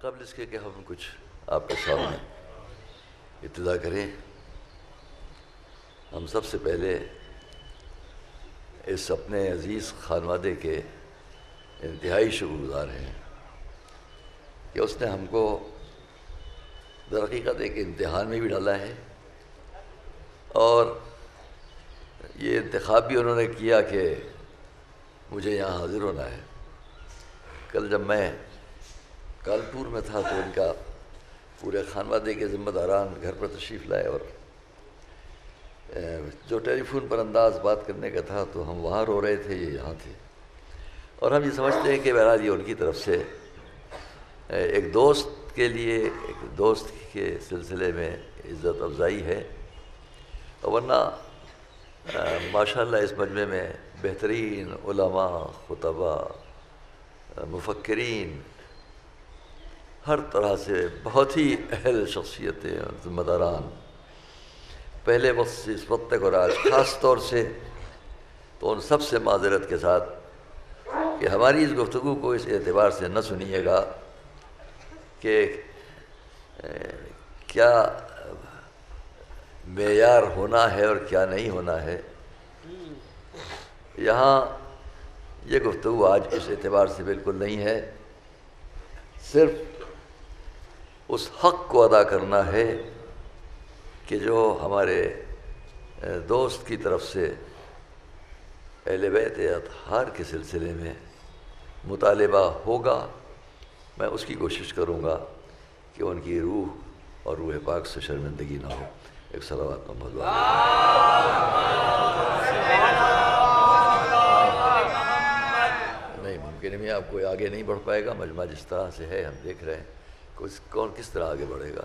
قبل اس کے کہ ہم کچھ آپ کے سامنے ابتدا کریں، ہم سب سے پہلے اس اپنے عزیز خانوادے کے انتہائی شکر گزار ہیں کہ اس نے ہم کو در حقیقت ایک امتحان میں بھی ڈالا ہے، اور یہ انتخاب بھی انہوں نے کیا کہ مجھے یہاں حاضر ہونا ہے۔ کل جب میں کانپور میں تھا تو ان کا پورے خانوادے کے ذمہ داران گھر پر تشریف لائے، اور جو ٹیلی فون پر انداز بات کرنے کا تھا تو ہم وہاں رو رہے تھے، یہ یہاں تھے، اور ہم یہ سمجھتے ہیں کہ بہرحال یہ ان کی طرف سے ایک دوست کے لیے، ایک دوست کے سلسلے میں عزت افزائی ہے، ورنہ ماشاءاللہ اس مجمع میں بہترین علماء، خطباء، مفکرین، ہر طرح سے بہت ہی اہل شخصیتیں اور ذمہ داران پہلے وقت سے اس وقت تک اور آج خاص طور سے، تو ان سب سے معذرت کے ساتھ کہ ہماری اس گفتگو کو اس اعتبار سے نہ سنیے گا کہ کیا معیار ہونا ہے اور کیا نہیں ہونا ہے۔ یہاں یہ گفتگو آج اس اعتبار سے بالکل نہیں ہے، صرف اس حق کو ادا کرنا ہے کہ جو ہمارے دوست کی طرف سے اہل بیت اطہار کے سلسلے میں مطالبہ ہوگا، میں اس کی کوشش کروں گا کہ ان کی روح اور روح پاک سے شرمندگی نہ ہو۔ ایک صلوات محمد نہیں ممکن ہے، آپ کوئی آگے نہیں بڑھ پائے گا، مجمع جس طرح سے ہے ہم دیکھ رہے ہیں کون کس طرح آگے بڑھے گا۔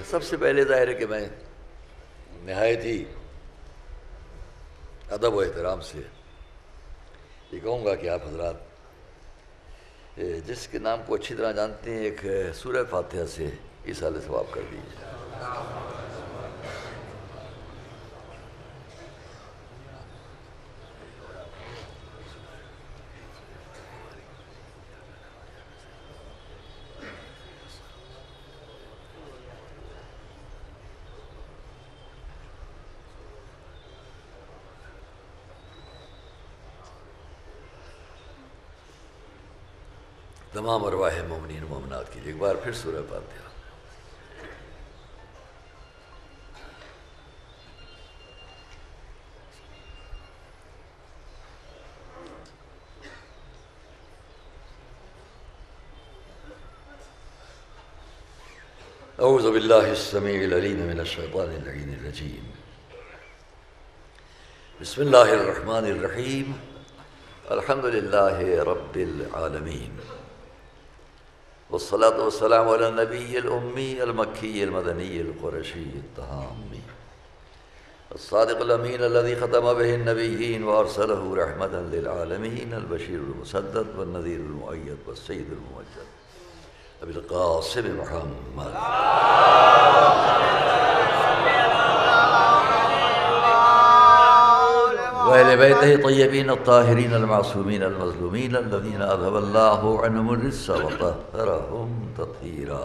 سب سے پہلے ظاہر ہے کہ میں نہایت ہی ادب و احترام سے یہ کہوں گا کہ آپ حضرات جس کے نام کو اچھی طرح جانتے ہیں، ایک سورہ فاتحہ سے ایصال ثواب کر دیجیے۔ تمام ارواح مومنین و مومنات کے لیے ایک بار پھر سورہ فاتحہ۔ اعوذ باللہ السمیع العلیم من الشیطان اللعین الرجیم، بسم اللہ الرحمن الرحیم، الحمد للہ رب العالمین، والصلاة والسلام على النبی الامی المکی المدنی القرشی التہامی الصادق الامین الذي ختم به النبیین وارسله رحمتا للعالمین البشیر المسدد والنذیر المؤید والسید الممجد ابی القاسم محمد وأهل بيته طيبين الطاهرين المعصومين المظلومين الذين أذهب الله عنهم الرجس وطهرهم تطهيرا۔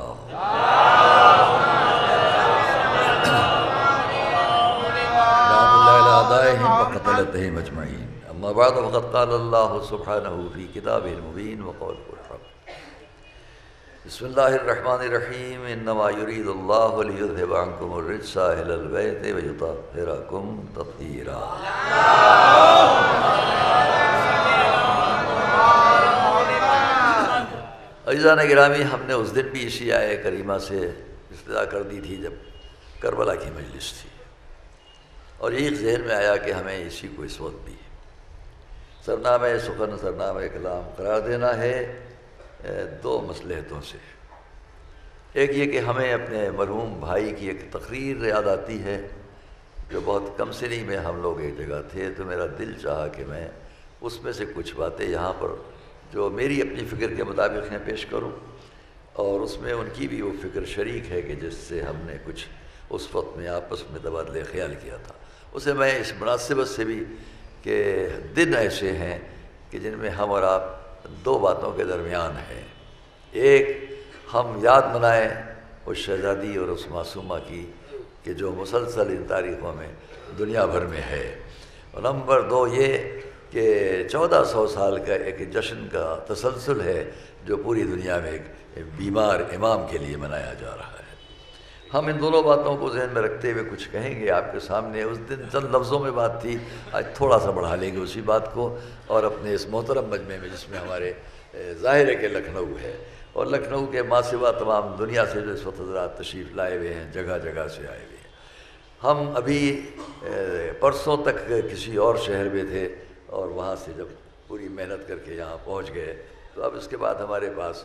رحمة الله على أعدائهم وقتلتهم أجمعين، أما بعد فقد قال الله سبحانه في كتابه المبين وقوله الحق، بسم الله الرحمن الرحيم، إنما يريد الله ليذهب عنكم الرجس أهل البيت ويطهركم تطهيرا۔ عزیزان گرامی، ہم نے اس دن بھی اسی آیہ کریمہ سے ابتدا کر دی تھی جب کربلا کی مجلس تھی، اور ایک ذہن میں آیا کہ ہمیں اسی کو اس وقت بھی سرنامہ سخن، سرنامہ کلام قرار دینا ہے دو مصلحتوں سے۔ ایک یہ کہ ہمیں اپنے مرحوم بھائی کی ایک تقریر یاد آتی ہے جو بہت کم سنی میں ہم لوگ ایک جگہ تھے، تو میرا دل چاہا کہ میں اس میں سے کچھ باتیں یہاں پر جو میری اپنی فکر کے مطابق ہیں پیش کروں، اور اس میں ان کی بھی وہ فکر شریک ہے کہ جس سے ہم نے کچھ اس وقت میں آپس میں تبادلہ خیال کیا تھا۔ اسے میں اس مناسبت سے بھی کہ دن ایسے ہیں کہ جن میں ہم اور آپ دو باتوں کے درمیان ہیں، ایک ہم یاد منائیں اس شہزادی اور اس معصومہ کی کہ جو مسلسل ان تاریخوں میں دنیا بھر میں ہے، اور نمبر 2 یہ کہ 1400 سال کا ایک جشن کا تسلسل ہے جو پوری دنیا میں ایک بیمار امام کے لیے منایا جا رہا ہے۔ ہم ان دونوں باتوں کو ذہن میں رکھتے ہوئے کچھ کہیں گے آپ کے سامنے۔ اس دن چند لفظوں میں بات تھی، آج تھوڑا سا بڑھا لیں گے اسی بات کو، اور اپنے اس محترم مجمع میں جس میں ہمارے ظاہر ہے کہ لکھنؤ ہے، اور لکھنؤ کے ماں سوا تمام دنیا سے جو اس وقت حضرات تشریف لائے ہوئے ہیں، جگہ جگہ سے آئے ہوئے ہیں۔ ہم ابھی پرسوں تک کسی اور شہر میں تھے، اور وہاں سے جب پوری محنت کر کے یہاں پہنچ گئے تو اب اس کے بعد ہمارے پاس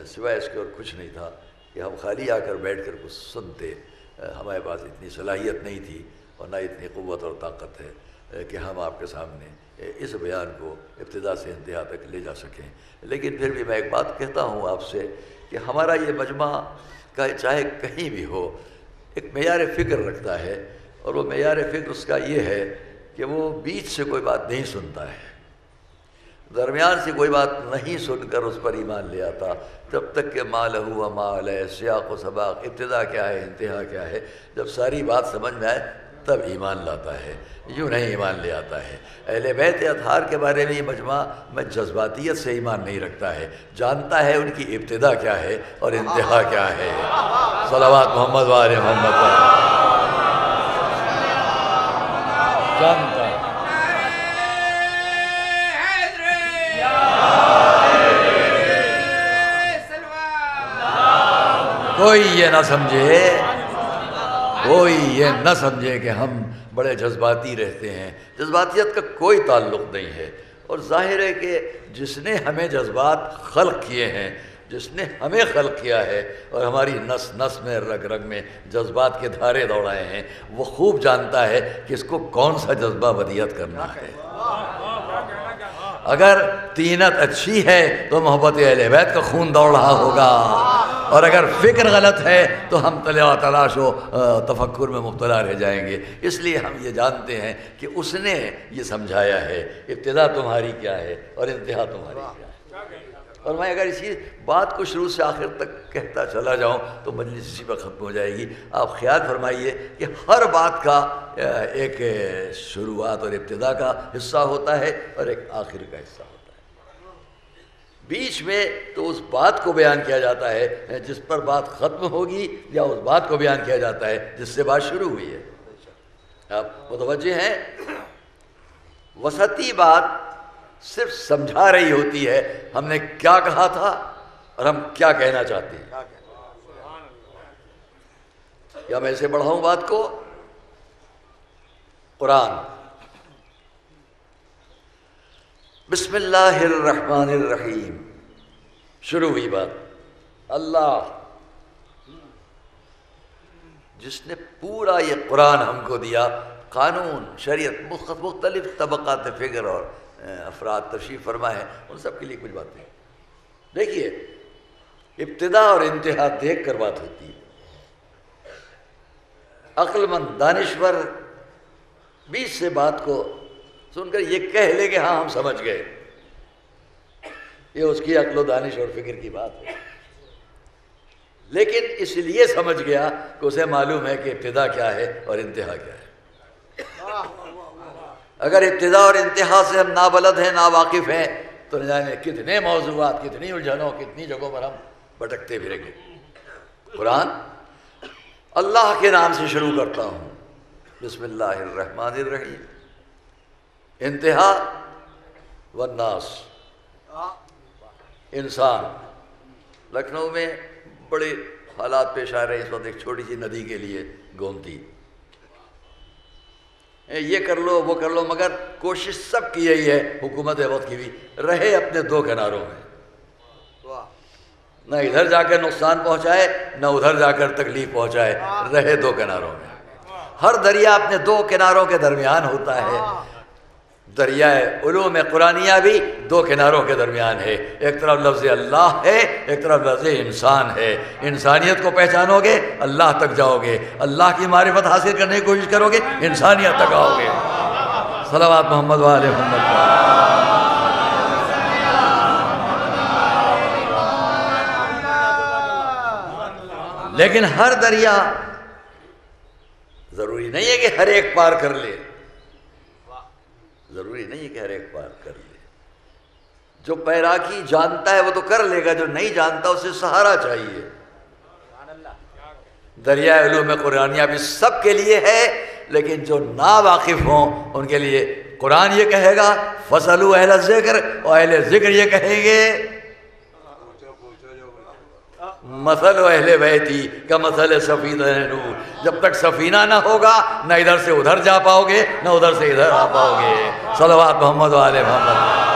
سوائے اس کے اور کچھ نہیں تھا کہ ہم خالی آ کر بیٹھ کر کچھ سنتے۔ ہمارے پاس اتنی صلاحیت نہیں تھی اور نہ اتنی قوت اور طاقت ہے کہ ہم آپ کے سامنے اس بیان کو ابتدا سے انتہا تک لے جا سکیں۔ لیکن پھر بھی میں ایک بات کہتا ہوں آپ سے کہ ہمارا یہ مجمع کا چاہے کہیں بھی ہو ایک معیار فکر رکھتا ہے، اور وہ معیار فکر اس کا یہ ہے کہ وہ بیچ سے کوئی بات نہیں سنتا ہے، درمیان سے کوئی بات نہیں سن کر اس پر ایمان لے آتا، جب تک کہ ما لہو و ما علیہ سیاق و سباق، ابتدا کیا ہے انتہا کیا ہے، جب ساری بات سمجھ میں آئے تب ایمان لاتا ہے، یوں نہیں ایمان لے آتا ہے۔ اہل بیت اطہار کے بارے میں یہ مجمع میں جذباتیت سے ایمان نہیں رکھتا ہے، جانتا ہے ان کی ابتدا کیا ہے اور انتہا کیا ہے۔ صلوات محمد و آل محمد، جانتا ہے۔ کوئی یہ نہ سمجھے کہ ہم بڑے جذباتی رہتے ہیں، جذباتیت کا کوئی تعلق نہیں ہے، اور ظاہر ہے کہ جس نے ہمیں جذبات خلق کیے ہیں، جس نے ہمیں خلق کیا ہے اور ہماری نس نس میں رگ رگ میں جذبات کے دھارے دوڑائے ہیں، وہ خوب جانتا ہے کہ اس کو کون سا جذبہ ودیعت کرنا ہے۔ اگر طینت اچھی ہے تو محبت اہل بیت کا خون دوڑ رہا ہوگا، اور اگر فکر غلط ہے تو ہم تلاش و تفکر میں مبتلا رہ جائیں گے۔ اس لیے ہم یہ جانتے ہیں کہ اس نے یہ سمجھایا ہے ابتدا تمہاری کیا ہے اور انتہا تمہاری کیا ہے۔ اور میں اگر اسی بات کو شروع سے آخر تک کہتا چلا جاؤں تو مجلس اسی پر ختم ہو جائے گی۔ آپ خیال فرمائیے کہ ہر بات کا ایک شروعات اور ابتدا کا حصہ ہوتا ہے اور ایک آخر کا حصہ ہوتا ہے۔ بیچ میں تو اس بات کو بیان کیا جاتا ہے جس پر بات ختم ہوگی، یا اس بات کو بیان کیا جاتا ہے جس سے بات شروع ہوئی ہے۔ آپ متوجہ ہیں؟ وسطی بات صرف سمجھا رہی ہوتی ہے ہم نے کیا کہا تھا اور ہم کیا کہنا چاہتے ہیں۔ یا میں اسے بڑھاؤں بات کو، قرآن بسم اللہ الرحمن الرحیم شروع ہوئی بات۔ اللہ جس نے پورا یہ قرآن ہم کو دیا، قانون شریعت مختلف طبقات فکر اور افراد تشریف فرما ہے، ان سب کے لیے کچھ باتیں دیکھیے۔ ابتدا اور انتہا دیکھ کر بات ہوتی ہے۔ عقل مند دانشور بیچ سے بات کو سن کر یہ کہہ لے کہ ہاں ہم سمجھ گئے، یہ اس کی عقل و دانش اور فکر کی بات ہے، لیکن اس لیے سمجھ گیا کہ اسے معلوم ہے کہ ابتدا کیا ہے اور انتہا کیا ہے۔ اگر ابتدا اور انتہا سے ہم نابلد ہیں، ناواقف ہیں، تو نہ جانے کتنے موضوعات، کتنی الجھنوں، کتنی جگہوں پر ہم بھٹکتے پھریں گے۔ قرآن اللہ کے نام سے شروع کرتا ہوں، بسم اللہ الرحمن الرحیم، انتہا والناس، انسان۔ لکھنؤ میں بڑے حالات پیش آ رہے ہیں اس وقت ایک چھوٹی سی ندی کے لیے، گومتی، یہ کر لو وہ کر لو، مگر کوشش سب کی یہی ہے، حکومت وقت کی بھی، رہے اپنے دو کناروں میں، نہ ادھر جا کر نقصان پہنچائے نہ ادھر جا کر تکلیف پہنچائے، رہے دو کناروں میں۔ ہر دریا اپنے دو کناروں کے درمیان ہوتا ہے۔ دریائے علوم قرآنیہ بھی دو کناروں کے درمیان ہے، ایک طرف لفظ اللہ ہے، ایک طرف لفظ انسان ہے۔ انسانیت کو پہچانو گے اللہ تک جاؤ گے، اللہ کی معرفت حاصل کرنے کی کوشش کرو گے انسانیت تک آؤ گے۔ صلوات محمد و آل محمد۔ لیکن ہر دریا ضروری نہیں ہے کہ ہر ایک پار کر لے، ضروری نہیں ہے کہ ہر ایک پار کر لے۔ جو پیراکی جانتا ہے وہ تو کر لے گا، جو نہیں جانتا اسے سہارا چاہیے۔ دریا علوم قرآنیہ بھی سب کے لیے ہے، لیکن جو ناواقف ہوں ان کے لیے قرآن یہ کہے گا فَاسْأَلُوا اہل الذکر، اور اہل ذکر یہ کہیں گے مثل اہل بیتی کمثل سفینہ نوح۔ جب تک سفینہ نہ ہوگا نہ ادھر سے ادھر جا پاؤ گے نہ ادھر سے ادھر آ پاؤ گے۔ صلوات محمد و آل محمد۔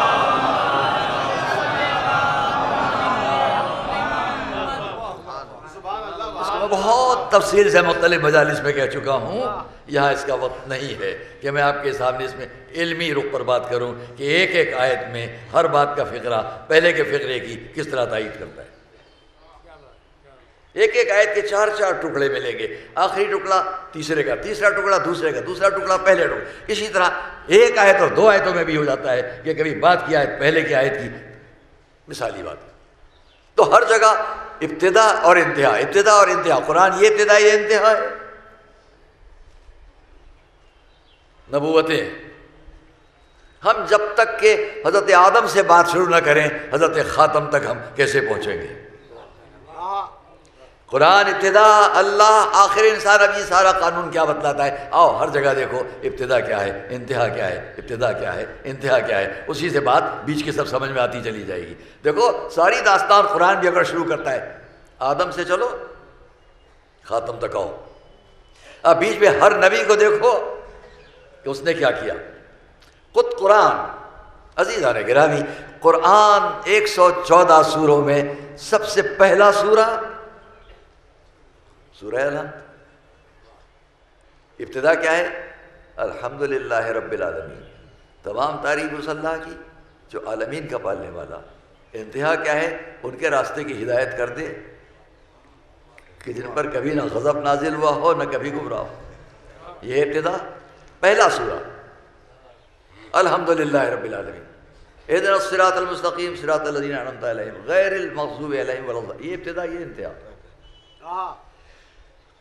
بہت تفصیل سے مختلف مجالس میں کہہ چکا ہوں، یہاں اس کا وقت نہیں ہے کہ میں آپ کے سامنے اس میں علمی رخ پر بات کروں کہ ایک ایک آیت میں ہر بات کا فقرہ پہلے کے فقرے کی کس طرح تائید کرتا ہے۔ ایک ایک آیت کے چار چار ٹکڑے ملیں گے، آخری ٹکڑا تیسرے کا، تیسرا ٹکڑا دوسرے کا، دوسرا ٹکڑا پہلے ٹکڑا۔ اسی طرح ایک آیت اور دو آیتوں میں بھی ہو جاتا ہے کہ کبھی بات کی آیت پہلے کی آیت کی مثالی بات۔ تو ہر جگہ ابتدا اور انتہا، ابتدا اور انتہا، قرآن یہ ابتدا یہ انتہا ہے۔ نبوتیں ہم جب تک کہ حضرت آدم سے بات شروع نہ کریں حضرت خاتم تک ہم کیسے پہنچیں گے؟ قرآن ابتدا اللہ، آخر انسان۔ اب یہ سارا قانون کیا بتلاتا ہے؟ آؤ ہر جگہ دیکھو ابتدا کیا ہے، انتہا کیا ہے، ابتدا کیا ہے، انتہا کیا ہے، اسی سے بات بیچ کی سب سمجھ میں آتی چلی جائے گی۔ دیکھو ساری داستان قرآن بھی اگر شروع کرتا ہے آدم سے چلو خاتم تک آؤ، اب بیچ میں ہر نبی کو دیکھو کہ اس نے کیا کیا۔ خود قرآن عزیزان گرامی، قرآن 114 سوروں میں سب سے پہلا سورہ سورہ الحمد۔ ابتدا کیا ہے؟ الحمدللہ رب العالمین، تمام تعریف اس اللہ کی جو عالمین کا پالنے والا۔ انتہا کیا ہے؟ ان کے راستے کی ہدایت کر دے کہ جن پر کبھی نہ غضب نازل ہوا ہو نہ کبھی گمراہ ہو۔ یہ ابتدا پہلا سورہ الحمدللہ رب العالمین۔ اہدنا الصراط المستقیم صراط الذین انعمت علیہم غیر المغضوب علیہم ولا الضالین۔ یہ ابتدا یہ انتہا۔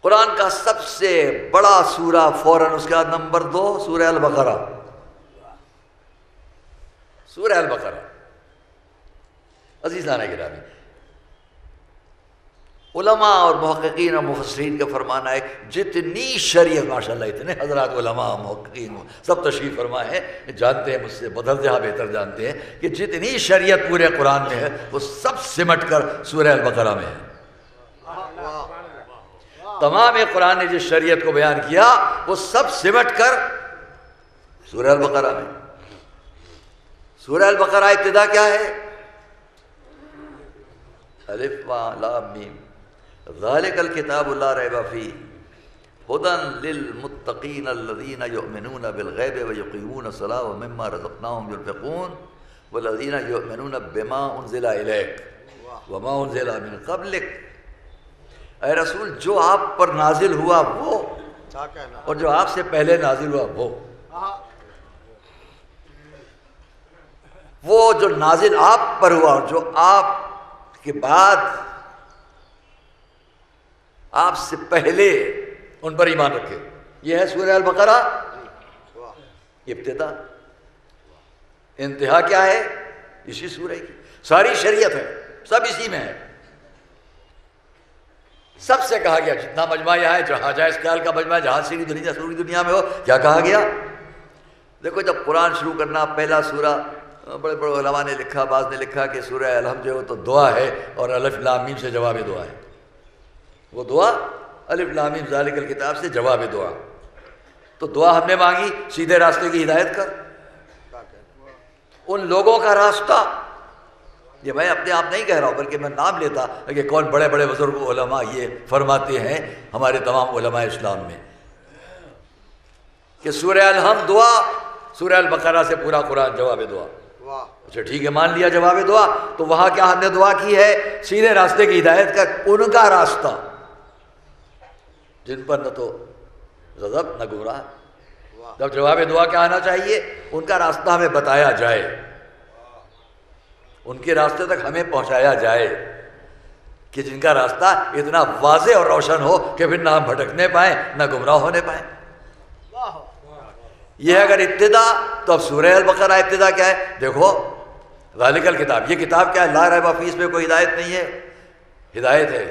قرآن کا سب سے بڑا سورہ فوراً اس کے بعد نمبر 2 سورہ البقرہ۔ سورہ البقرہ عزیزان گرامی، علماء اور محققین اور مفسرین کا فرمانا ہے جتنی شریعت، ماشاءاللہ اتنے حضرات علماء محققین سب تشریف فرما ہے، جانتے ہیں مجھ سے بدرجہ بہتر جانتے ہیں کہ جتنی شریعت پورے قرآن میں ہے وہ سب سمٹ کر سورہ البقرہ میں ہے۔ تمام قرآن نے جس شریعت کو بیان کیا وہ سب سمٹ کر سورہ البقرہ میں۔ سورہ البقرہ ابتدا کیا ہے؟ الف لام میم ذالک الکتاب لا ریب فیہ ھدی للمتقین الذین یؤمنون بالغیب ویقیمون الصلاۃ ومما رزقناہم ینفقون والذین یؤمنون بما انزل الیک وما انزل من قبلک۔ اے رسول جو آپ پر نازل ہوا وہ اور جو آپ سے پہلے نازل ہوا وہ جو نازل آپ پر ہوا اور جو آپ کے بعد آپ سے پہلے ان پر ایمان رکھے، یہ ہے سورہ البقرہ ابتدا۔ انتہا کیا ہے؟ اسی سورہ کی ساری شریعت ہے، سب اسی میں ہے۔ سب سے کہا گیا جتنا مجمع یہاں ہے، جہاں جائز خیال کا مجمع، جہاں سری دنیا میں ہو، کیا کہا گیا؟ دیکھو جب قرآن شروع کرنا پہلا سورہ، بڑے بڑے علماء نے لکھا، بعض نے لکھا کہ سورہ الحمد جو تو دعا ہے اور الف لام میم سے جواب دعا ہے۔ وہ دعا الف لام میم ذالک الکتاب سے جواب دعا۔ تو دعا ہم نے مانگی سیدھے راستے کی ہدایت کر، ان لوگوں کا راستہ۔ یہ میں اپنے آپ نہیں کہہ رہا ہوں بلکہ میں نام لیتا کہ کون بڑے بڑے بزرگ علماء یہ فرماتے ہیں ہمارے تمام علماء اسلام میں کہ سورہ الحمد دعا، سورہ البقرہ سے پورا قرآن جواب دعا۔ اچھا ٹھیک ہے، مان لیا جواب دعا، تو وہاں کیا ہم نے دعا کی ہے؟ سیدھے راستے کی ہدایت کر، ان کا راستہ جن پر نہ تو غضب نہ گمراہ۔ جب جواب دعا کیا آنا چاہیے؟ ان کا راستہ ہمیں بتایا جائے، ان کے راستے تک ہمیں پہنچایا جائے۔ کہ جن کا راستہ اتنا واضح اور روشن ہو کہ پھر نہ ہم بھٹکنے پائیں نہ گمراہ ہونے پائیں۔ یہ اگر ابتدا، تو اب سورہ البقرہ ابتدا کیا ہے؟ دیکھو ذالک الکتاب، یہ کتاب کیا ہے؟ لا ریب فیہ، اس میں کوئی ہدایت نہیں ہے، ہدایت ہے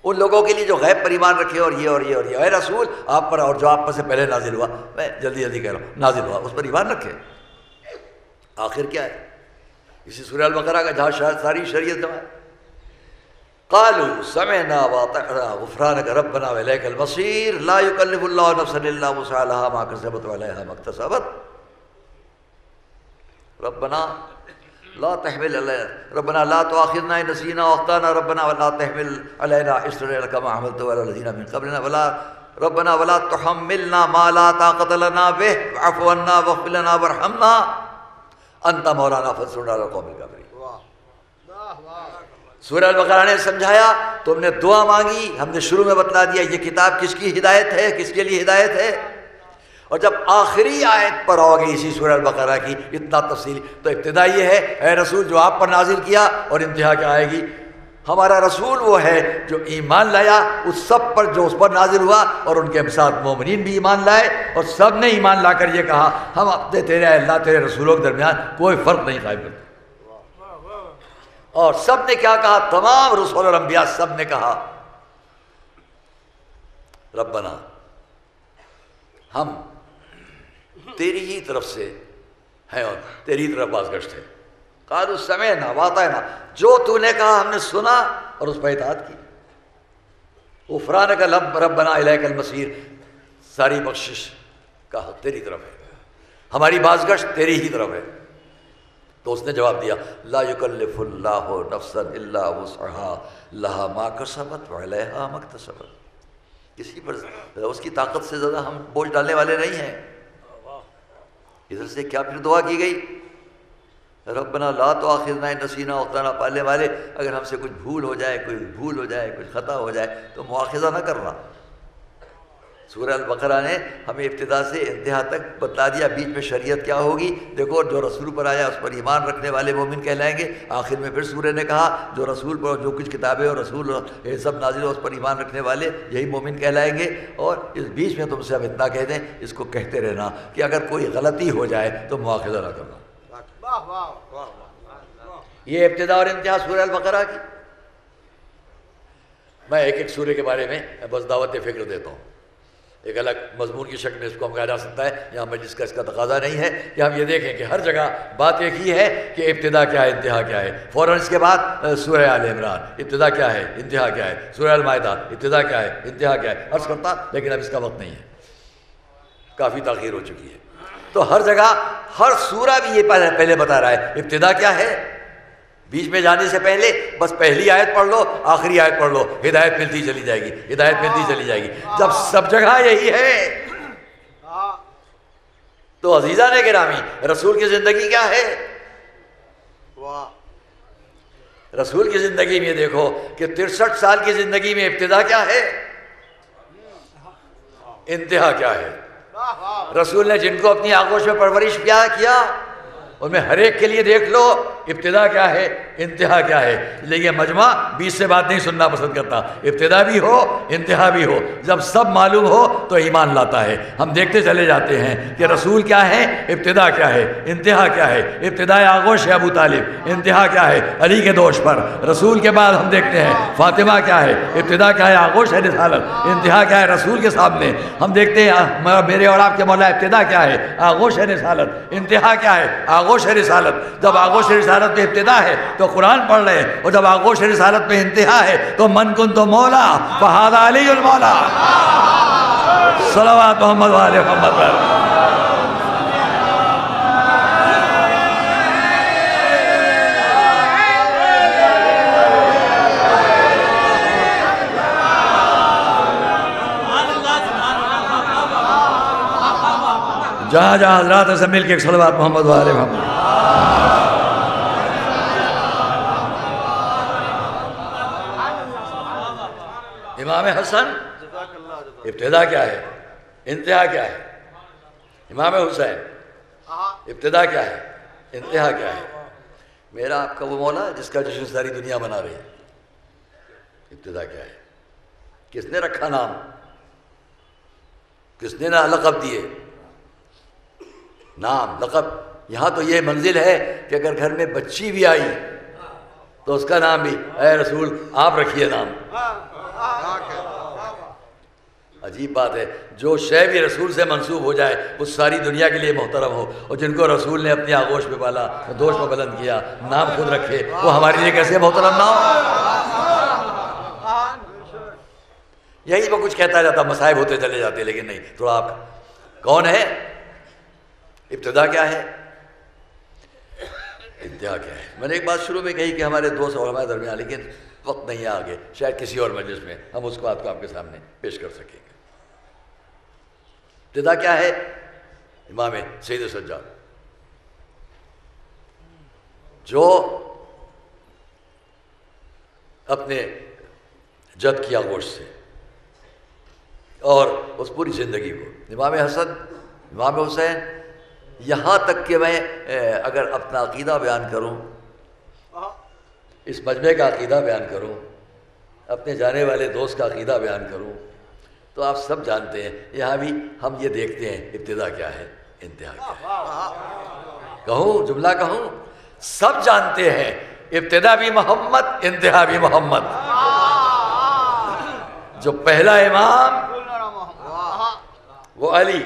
ان لوگوں کے لیے جو غیب پر ایمان رکھے، اور یہ اور یہ اور یہ۔ اے رسول آپ پر اور جو آپ پر سے پہلے نازل ہوا، میں جلدی جلدی کہہ رہا ہوں، نازل ہوا، اس پر ایمان رکھے۔ آخر کیا ہے؟ اسی سورہ البقرہ کا جہاں ساری شریعت جمع ہے۔ قالوا سمعنا واطعنا غفرانك ربنا واليك المصير لا يكلف الله نفسا الا وسعها ما كسبت وعليها ما اكتسبت ربنا لا تؤاخذنا ان نسينا واخطانا ربنا ولا تحمل علينا اصرا كما حملته على الذين من قبلنا ربنا ولا تحملنا ما لا طاقة لنا به واعف عنا واغفر لنا وارحمنا انت مولانا فانصرنا على القوم الكافرين۔ سورہ البقرہ نے سمجھایا، تم نے دعا مانگی، ہم نے شروع میں بتلا دیا یہ کتاب کس کی ہدایت ہے، کس کے لیے ہدایت ہے۔ اور جب آخری آیت پر آؤ گے اسی سورہ البقرہ کی اتنا تفصیل، تو ابتدا یہ ہے اے رسول جو آپ پر نازل کیا، اور انتہا کیا آئے گی؟ ہمارا رسول وہ ہے جو ایمان لایا اس سب پر جو اس پر نازل ہوا، اور ان کے ساتھ مومنین بھی ایمان لائے، اور سب نے ایمان لا کر یہ کہا ہم اپنے تیرے اللہ تیرے رسولوں کے درمیان کوئی فرق نہیں قائم کرتے۔ اور سب نے کیا کہا؟ تمام رسول اور انبیاء سب نے کہا ربنا، ہم تیری ہی طرف سے ہیں اور تیری طرف بازگشت ہے۔ قالوا سمعنا واطعنا، جو تو نے کہا ہم نے سنا اور اس پر اطاعت کی۔ غفرانک ربنا الیک المصیر، ساری بخشش کا حق تیری طرف ہے، ہماری بازگشت تیری ہی طرف ہے۔ تو اس نے جواب دیا لا یکلف اللہ نفسا الا وسعها لها ما کسبت وعلیہا ما اکتسبت۔ کسی پر اس کی طاقت سے زیادہ ہم بوجھ ڈالنے والے نہیں ہیں۔ ادھر سے کیا پھر دعا کی گئی؟ ربنا لا تؤاخذنا ان نسینا واخطانا، پالنے والے اگر ہم سے کچھ بھول ہو جائے، کوئی بھول ہو جائے، کچھ خطا ہو جائے تو مواخذہ نہ کرنا۔ سورہ البقرہ نے ہمیں ابتدا سے انتہا تک بتلا دیا بیچ میں شریعت کیا ہوگی۔ دیکھو جو رسول پر آیا اس پر ایمان رکھنے والے مومن کہلائیں گے۔ آخر میں پھر سورہ نے کہا جو رسول پر جو کچھ کتابیں اور رسول یہ سب نازل ہو اس پر ایمان رکھنے والے یہی مومن کہلائیں گے۔ اور اس بیچ میں تم سے ہم اتنا کہہ دیں، اس کو کہتے رہنا کہ اگر کوئی غلطی ہو جائے تو مواخذہ نہ کرنا۔ یہ ابتدا اور انتہا سورہ البقرہ کی۔ میں ایک ایک سورے کے بارے میں بس دعوت فکر دیتا ہوں، ایک الگ مضمون کی شکل میں اس کو ہم کہا جا سکتا ہے، یہاں مجلس کا اس کا تقاضا نہیں ہے کہ ہم یہ دیکھیں کہ ہر جگہ بات ایک ہی ہے کہ ابتدا کیا ہے انتہا کیا ہے۔ فوراً اس کے بعد سورہ آل عمران ابتدا کیا ہے انتہا کیا ہے، سورہ المائدہ ابتدا کیا ہے انتہا کیا ہے، عرض کرتا لیکن اب اس کا وقت نہیں ہے، کافی تاخیر ہو چکی ہے۔ تو ہر جگہ ہر سورہ بھی یہ پہلے بتا رہا ہے ابتدا کیا ہے، بیچ میں جانے سے پہلے بس پہلی آیت پڑھ لو آخری آیت پڑھ لو، ہدایت ملتی چلی جائے گی، ہدایت ملتی چلی جائے گی۔ جب سب جگہ یہی ہے تو عزیزان گرامی رسول کی زندگی کیا ہے؟ رسول کی زندگی میں دیکھو کہ 63 سال کی زندگی میں ابتدا کیا ہے، انتہا کیا ہے۔ رسول نے جن کو اپنی آغوش میں پرورش کیا ان میں ہر ایک کے لیے دیکھ لو ابتدا کیا ہے انتہا کیا ہے۔ لیکن مجمع بیچ سے بات نہیں سننا پسند کرتا، ابتدا بھی ہو انتہا بھی ہو، جب سب معلوم ہو تو ایمان لاتا ہے۔ ہم دیکھتے چلے جاتے ہیں کہ رسول کیا ہے، ابتدا کیا ہے، انتہا کیا ہے۔ ابتدا آغوش ہے ابو طالب، انتہا کیا ہے علی کے دوش پر۔ رسول کے بعد ہم دیکھتے ہیں فاطمہ کیا ہے، ابتدا کیا ہے آغوش ہے رسالت، انتہا کیا ہے رسول کے سامنے۔ ہم دیکھتے ہیں میرے اور آپ کے مولا ابتدا کیا ہے آغوش ہے رسالت، انتہا کیا ہے آغوش ہے رسالت۔ جب آغوش رسالت میں ابتدا ہے تو قرآن پڑھ رہے ہیں، اور جب آغوش رسالت میں انتہا ہے تو من کن تو مولا فہذا علی المولا۔ صلوات محمد و آل محمد۔ جہاں جہاں حضرات سے مل کے ایک صلوات محمد و آل محمد۔ امام حسن ابتدا کیا ہے انتہا کیا ہے، امام حسین ابتدا کیا ہے انتہا کیا ہے۔ میرا آپ کا وہ مولا جس کا جشن ساری دنیا منا رہی ہے، ابتدا کیا ہے؟ کس نے رکھا نام؟ کس نے نہ لقب دیے؟ نام، لقب. یہاں تو یہ منزل ہے کہ اگر گھر میں بچی بھی آئی تو اس کا نام بھی اے رسول آپ رکھیے نام. عجیب بات ہے، جو شے بھی رسول سے منسوب ہو جائے وہ ساری دنیا کے لیے محترم ہو، اور جن کو رسول نے اپنی آغوش پہ پالا، دوش پہ بلند کیا، نام خود رکھے، وہ ہمارے لیے کیسے محترم نہ ہو؟ یہی وہ کچھ کہتا جاتا، مصائب ہوتے چلے جاتے، لیکن نہیں. تھوڑا آپ کون ہے؟ ابتدا کیا ہے؟ انتہا کیا ہے؟ میں نے ایک بات شروع میں کہی کہ ہمارے دوست اور ہمارے درمیان، لیکن وقت نہیں ہے آگے، شاید کسی اور مجلس میں ہم اس بات کو آپ کے سامنے پیش کر سکیں گے. ابتدا کیا ہے؟ امام سید سجاد جو اپنے جد کی آغوش سے اور اس پوری زندگی کو، امام حسن، امام حسین، یہاں تک کہ میں اگر اپنا عقیدہ بیان کروں، اس مجمع کا عقیدہ بیان کروں، اپنے جانے والے دوست کا عقیدہ بیان کروں، تو آپ سب جانتے ہیں. یہاں بھی ہم یہ دیکھتے ہیں ابتدا کیا ہے، انتہا کیا ہے. کہوں، جملہ کہوں، سب جانتے ہیں ابتدا بھی محمد، انتہا بھی محمد. جو پہلا امام وہ علی،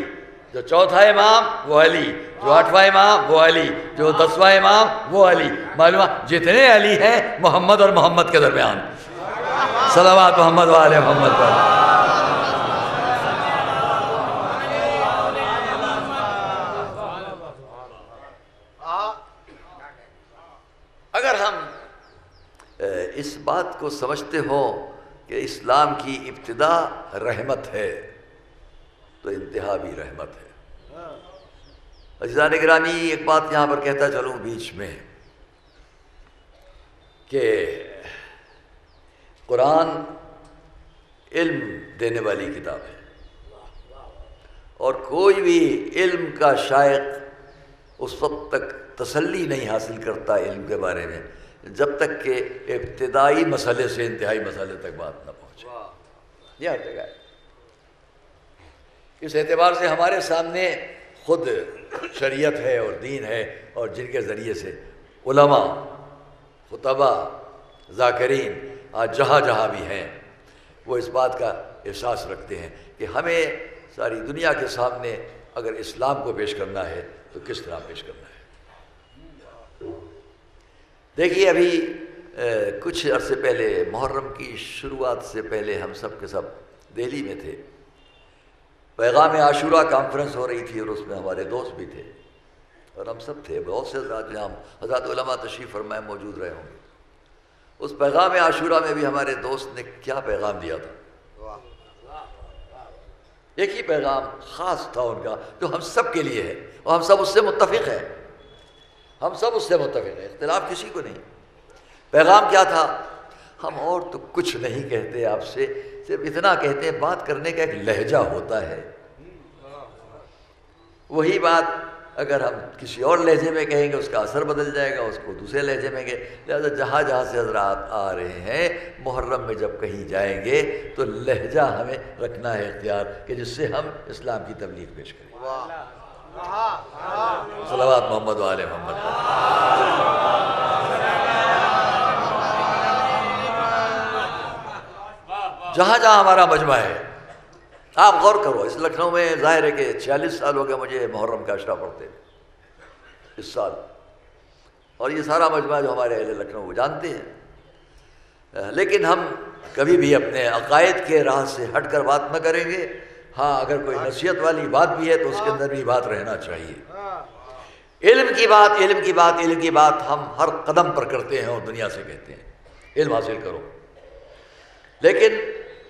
جو چوتھا امام وہ علی، جو 8واں امام وہ علی، جو 10واں امام وہ علی. معلوم جتنے علی ہیں محمد اور محمد کے درمیان. صلوات محمد و آل محمد پر. اگر ہم اس بات کو سمجھتے ہوں کہ اسلام کی ابتدا رحمت ہے تو انتہا بھی رحمت ہے. عزیزان گرامی، ایک بات یہاں پر کہتا چلوں بیچ میں کہ قرآن علم دینے والی کتاب ہے، اور کوئی بھی علم کا شائق اس وقت تک تسلی نہیں حاصل کرتا علم کے بارے میں جب تک کہ ابتدائی مسئلے سے انتہائی مسئلے تک بات نہ پہنچے. یہ ہر جگہ ہے. اس اعتبار سے ہمارے سامنے خود شریعت ہے اور دین ہے، اور جن کے ذریعے سے علماء، خطبہ، ذاکرین آج جہاں جہاں بھی ہیں وہ اس بات کا احساس رکھتے ہیں کہ ہمیں ساری دنیا کے سامنے اگر اسلام کو پیش کرنا ہے تو کس طرح پیش کرنا ہے. دیکھیے، ابھی کچھ عرصے پہلے، محرم کی شروعات سے پہلے، ہم سب کے سب دہلی میں تھے. پیغام عاشورہ کانفرنس ہو رہی تھی، اور اس میں ہمارے دوست بھی تھے اور ہم سب تھے. بہت سے حضرات جہاں حضرات علماء تشریف فرمائے موجود رہے ہوں گے. اس پیغام عاشورہ میں بھی ہمارے دوست نے کیا پیغام دیا تھا؟ ایک ہی پیغام خاص تھا ان کا جو ہم سب کے لیے ہے، اور ہم سب اس سے متفق ہیں. ہم سب اس سے متفق ہیں، اختلاف کسی کو نہیں. پیغام کیا تھا؟ ہم اور تو کچھ نہیں کہتے آپ سے، صرف اتنا کہتے ہیں بات کرنے کا ایک لہجہ ہوتا ہے. وہی بات اگر ہم کسی اور لہجے میں کہیں گے اس کا اثر بدل جائے گا، اس کو دوسرے لہجے میں گے. لہذا جہاں جہاں سے حضرات آ رہے ہیں، محرم میں جب کہیں جائیں گے تو لہجہ ہمیں رکھنا ہے اختیار، کہ جس سے ہم اسلام کی تبلیغ پیش کریں. صلوات محمد و آل محمد. جہاں جہاں ہمارا مجمع ہے، آپ غور کرو. اس لکھنؤ میں ظاہر ہے کہ 46 سال ہو گئے مجھے محرم کا اشرا پڑھتے اس سال، اور یہ سارا مجمع جو ہمارے اہل لکھنؤ وہ جانتے ہیں. لیکن ہم کبھی بھی اپنے عقائد کے راہ سے ہٹ کر بات نہ کریں گے. ہاں، اگر کوئی نصیحت والی بات بھی ہے تو اس کے اندر بھی بات رہنا چاہیے. علم کی بات، علم کی بات، علم کی بات ہم ہر قدم پر کرتے ہیں اور دنیا سے کہتے ہیں علم حاصل کرو. لیکن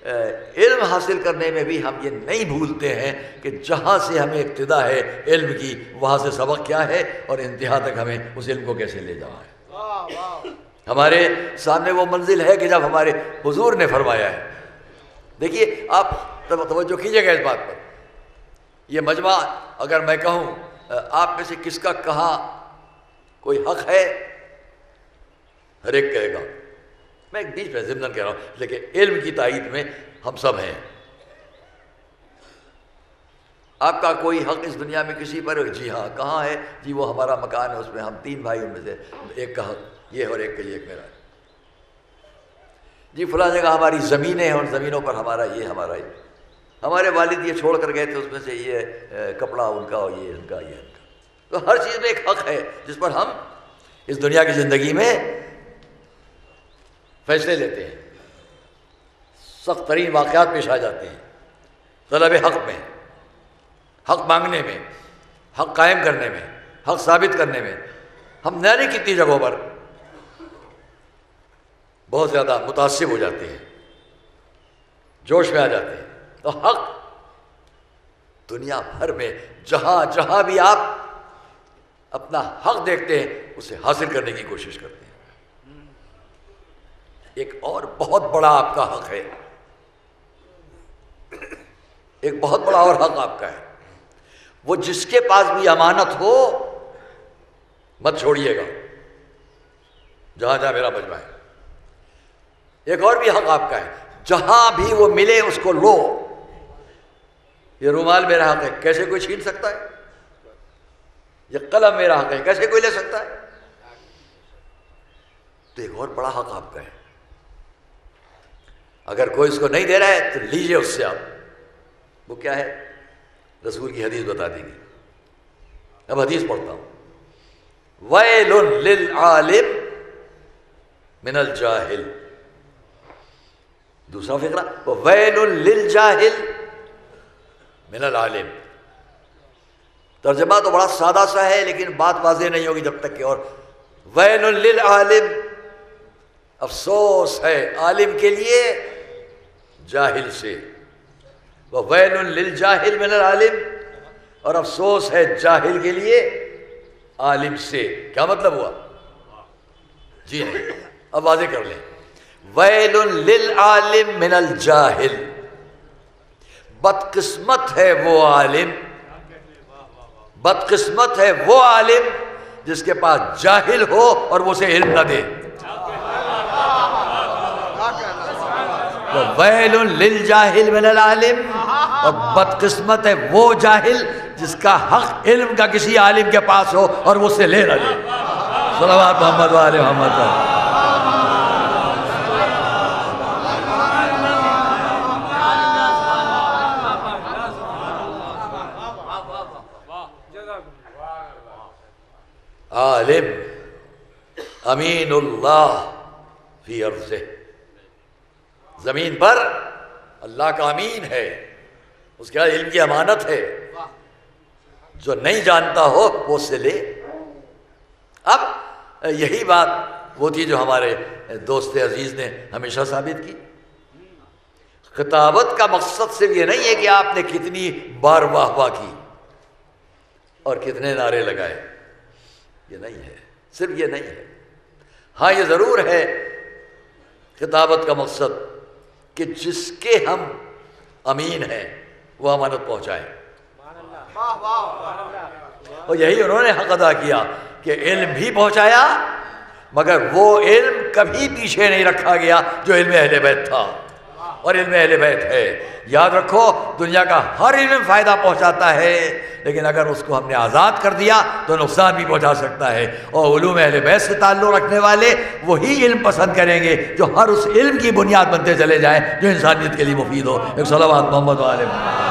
علم حاصل کرنے میں بھی ہم یہ نہیں بھولتے ہیں کہ جہاں سے ہمیں ابتدا ہے علم کی، وہاں سے سبق کیا ہے اور انتہا تک ہمیں اس علم کو کیسے لے جانا ہے. ہمارے سامنے وہ منزل ہے کہ جب ہمارے حضور نے فرمایا ہے. دیکھیے، آپ توجہ کیجئے گا اس بات پر. یہ مجمع اگر میں کہوں آپ میں سے کس کا کہاں کوئی حق ہے، ہر ایک کہے گا میں ایک بیچ میں ضمن کہہ رہا ہوں، لیکن علم کی تائید میں ہم سب ہیں۔ آپ کا کوئی حق اس دنیا میں کسی پر؟ جی ہاں، کہاں ہے؟ جی وہ ہمارا مکان ہے، اس میں ہم 3 بھائیوں میں سے ایک کا حق یہ ہے اور ایک کا یہ، ایک میرا ہے۔ جی فلاں جگہ ہماری زمینیں ہیں، ان زمینوں پر ہمارا یہ، ہمارا یہ، ہمارے والد یہ چھوڑ کر گئے تھے، اس میں سے یہ کپڑا ان کا، اور یہ ان کا، یہ ان کا۔ تو ہر چیز میں ایک حق ہے جس پر ہم اس دنیا کی زندگی میں فیصلے لیتے ہیں، سخت ترین واقعات پیش آ جاتے ہیں طلب حق میں، حق مانگنے میں، حق قائم کرنے میں، حق ثابت کرنے میں۔ ہم نہ جانے کتنی جگہوں پر بہت زیادہ متعصب ہو جاتے ہیں، جوش میں آ جاتے ہیں۔ تو حق دنیا بھر میں جہاں جہاں بھی آپ اپنا حق دیکھتے ہیں اسے حاصل کرنے کی کوشش کرتے ہیں۔ ایک اور بہت بڑا آپ کا حق ہے، ایک بہت بڑا اور حق آپ کا ہے، وہ جس کے پاس بھی امانت ہو مت چھوڑیے گا، جہاں جہاں میرا مجمع ہے۔ ایک اور بھی حق آپ کا ہے، جہاں بھی وہ ملے اس کو لو۔ یہ رومال میرا حق ہے، کیسے کوئی چھین سکتا ہے؟ یہ قلم میرا حق ہے، کیسے کوئی لے سکتا ہے؟ تو ایک اور بڑا حق آپ کا ہے، اگر کوئی اس کو نہیں دے رہا ہے تو لیجئے اس سے آپ۔ وہ کیا ہے؟ رسول کی حدیث بتا دی گئی۔ اب حدیث پڑھتا ہوں۔ ویل للعالم من الجاہل، دوسرا فقرہ ویل للجاہل من العالم۔ ترجمہ تو بڑا سادہ سا ہے لیکن بات واضح نہیں ہوگی جب تک کہ، اور ویل للعالم، افسوس ہے عالم کے لیے جاہل سے، ویل للجاہل من العالم، اور افسوس ہے جاہل کے لیے عالم سے۔ کیا مطلب ہوا؟ جی نہیں، اب واضح کر لیں۔ ویل للعالم من الجاہل، بدقسمت ہے وہ عالم، بدقسمت ہے وہ عالم جس کے پاس جاہل ہو اور وہ اسے علم نہ دے۔ ویل للجاہل من العالم، اور بدقسمت ہے وہ جاہل جس کا حق علم کا کسی عالم کے پاس ہو اور وہ اسے لے نہ لے۔ صلوات محمد و آل محمد۔ عالم امین اللہ فی ارضہ، زمین پر اللہ کا امین ہے، اس کے بعد علم کی امانت ہے، جو نہیں جانتا ہو وہ اس سے لے۔ اب یہی بات وہ تھی جو ہمارے دوست عزیز نے ہمیشہ ثابت کی۔ خطابت کا مقصد صرف یہ نہیں ہے کہ آپ نے کتنی بار واہ واہ کی اور کتنے نعرے لگائے، یہ نہیں ہے، صرف یہ نہیں ہے۔ ہاں یہ ضرور ہے خطابت کا مقصد کہ جس کے ہم امین ہیں وہ امانت پہنچائے، اور یہی انہوں نے حق ادا کیا کہ علم بھی پہنچایا، مگر وہ علم کبھی پیچھے نہیں رکھا گیا جو علم اہل بیت تھا، اور علم اہل بیت ہے۔ یاد رکھو دنیا کا ہر علم فائدہ پہنچاتا ہے، لیکن اگر اس کو ہم نے آزاد کر دیا تو نقصان بھی پہنچا سکتا ہے، اور علوم اہل بیت سے تعلق رکھنے والے وہی علم پسند کریں گے جو ہر اس علم کی بنیاد بنتے چلے جائیں جو انسانیت کے لیے مفید ہو۔ ایک صلوات محمد و آل محمد۔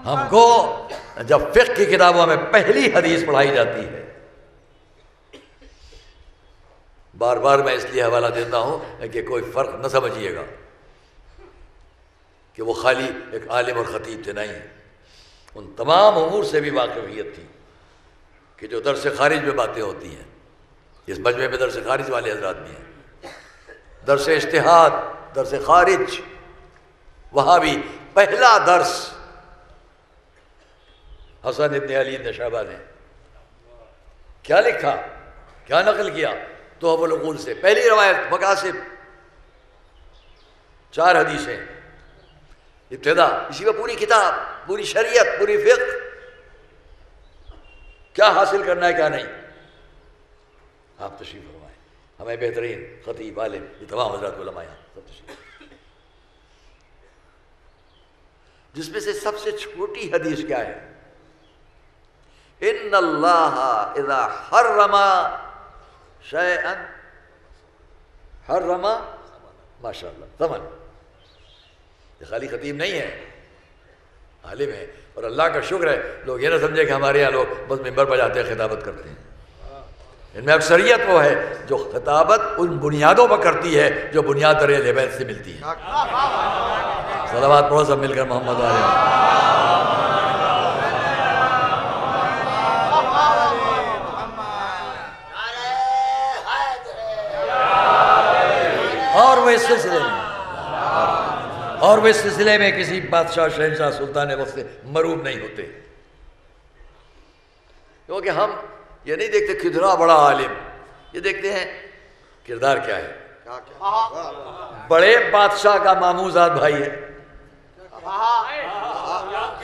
ہم کو جب فقہ کی کتابوں میں پہلی حدیث پڑھائی جاتی ہے، بار بار میں اس لیے حوالہ دیتا ہوں کہ کوئی فرق نہ سمجھیے گا کہ وہ خالی ایک عالم اور خطیب تھے، نہیں، ان تمام امور سے بھی واقفیت تھی کہ جو درس خارج میں باتیں ہوتی ہیں۔ اس مجمع میں درس خارج والے حضرات بھی ہیں، درس اجتہاد، درس خارج، وہاں بھی پہلا درس حسن ابن علی بن شعبہ نے کیا لکھا، کیا نقل کیا؟ تحف العقول سے پہلی روایت مقاصد، 4 حدیثیں ابتدا، اسی میں پوری کتاب، پوری شریعت، پوری فقہ۔ کیا حاصل کرنا ہے کیا نہیں، آپ تشریف فرمائیں. ہمیں بہترین خطیب عالم یہ تمام حضرات علماء یہاں سب تشریف، جس میں سے سب سے چھوٹی حدیث کیا ہے؟ ان اللہ اذا حرم شیئا حرم ماشاء اللہ ثمن. یہ خالی خطیب نہیں ہے، عالم ہے. اور اللہ کا شکر ہے لوگ یہ نہ سمجھے کہ ہمارے یہاں لوگ بس ممبر پر جاتے ہیں خطابت کرتے ہیں. ان میں اکثریت وہ ہے جو خطابت ان بنیادوں پر کرتی ہے جو بنیاد در اہل بیت سے ملتی ہے. صلوات پڑھو سب مل کر محمد علیہ. اور وہ اس سلسلے میں کسی بادشاہ شہنشاہ سلطان وقت سے مروب نہیں ہوتے، کیونکہ ہم یہ نہیں دیکھتے کتنا بڑا عالم، یہ دیکھتے ہیں کردار کیا ہے. بڑے بادشاہ کا ماموزاد بھائی ہے،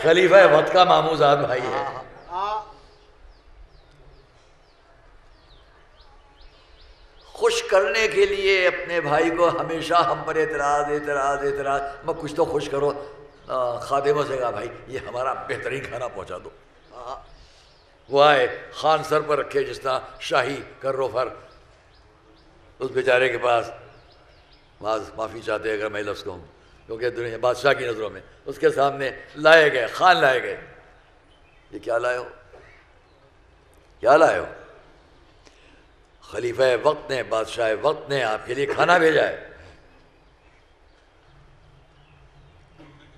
خلیفہ وقت کا ماموزاد بھائی ہے. خوش کرنے کے لیے اپنے بھائی کو ہمیشہ ہم پر اعتراض. میں کچھ تو خوش کرو. خادموں سے کہا بھائی یہ ہمارا بہترین کھانا پہنچا دو. وہ آئے خان سر پر رکھے جس طرح شاہی کروفر. اس بیچارے کے پاس معافی چاہتے اگر میں لفظ کہوں کیونکہ دنیا بادشاہ کی نظروں میں اس کے سامنے لائے گئے، خان لائے گئے. یہ کیا لائے ہو، کیا لائے ہو؟ خلیفہ وقت نے، بادشاہ وقت نے آپ کے لیے کھانا بھیجا ہے.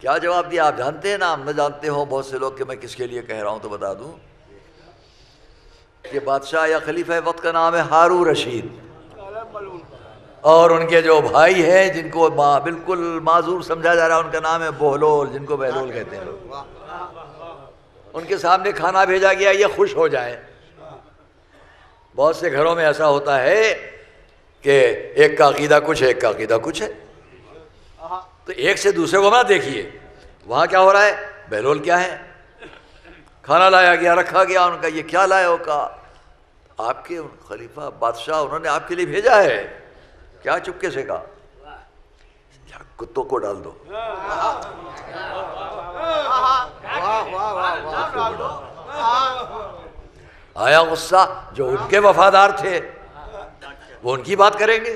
کیا جواب دیا آپ جانتے ہیں نا؟ ہم نہ جانتے ہوں بہت سے لوگ کہ میں کس کے لیے کہہ رہا ہوں تو بتا دوں کہ بادشاہ یا خلیفہ وقت کا نام ہے ہارون رشید، اور ان کے جو بھائی ہیں جن کو بالکل معذور سمجھا جا رہا ہے ان کا نام ہے بہلول، جن کو بہلول کہتے ہیں لوگ. ان کے سامنے کھانا بھیجا گیا یہ خوش ہو جائیں. بہت سے گھروں میں ایسا ہوتا ہے کہ ایک کا عقیدہ کچھ ہے، ایک کا عقیدہ کچھ ہے، تو ایک سے دوسرے کو مت دیکھیے. وہاں کیا ہو رہا ہے؟ بہلول کیا ہے؟ کھانا لایا گیا، رکھا گیا. ان کا یہ کیا لائے ہو؟ کہا آپ کے خلیفہ بادشاہ انہوں نے آپ کے لیے بھیجا ہے. کیا چپکے سے کہا؟ کتوں کو ڈال دو. آیا غصہ. جو ان کے وفادار تھے وہ ان کی بات کریں گے،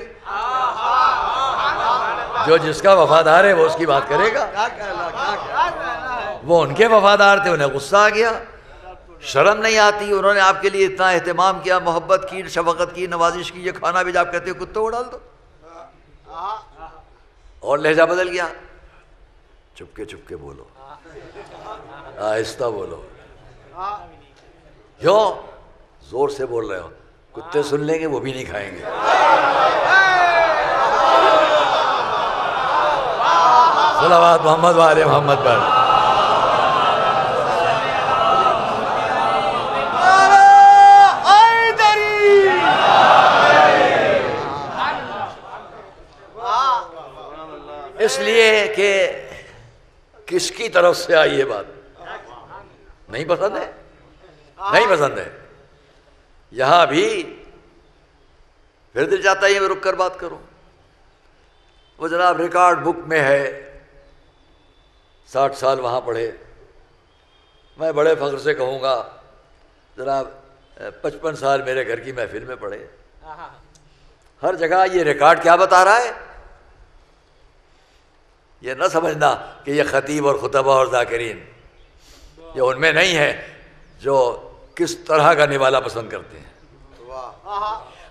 جو جس کا وفادار ہے وہ اس کی بات کرے گا. وہ ان کے وفادار تھے، انہیں غصہ آ گیا. شرم نہیں آتی؟ انہوں نے آپ کے لیے اتنا اہتمام کیا، محبت کی، شفقت کی، نوازش کی، یہ کھانا بھی آپ کہتے ہو کتوں کو ڈال دو. اور لہجہ بدل گیا. چپکے چپکے بولو، آہستہ بولو. کیوں زور سے بول رہے ہو؟ کتے سن لیں گے وہ بھی نہیں کھائیں گے. صلوات محمد وآل محمد پر. اس لیے کہ کس کی طرف سے آئی یہ بات نہیں پسند ہے، نہیں پسند ہے. یہاں بھی پھر دل چاہتا ہے میں رک کر بات کروں. وہ جناب ریکارڈ بک میں ہے 60 سال وہاں پڑھے. میں بڑے فخر سے کہوں گا جناب 55 سال میرے گھر کی محفل میں پڑھے. ہر جگہ یہ ریکارڈ کیا بتا رہا ہے؟ یہ نہ سمجھنا کہ یہ خطیب اور خطبہ اور ذاکرین یہ ان میں نہیں ہے جو کس طرح کا نوالا پسند کرتے ہیں.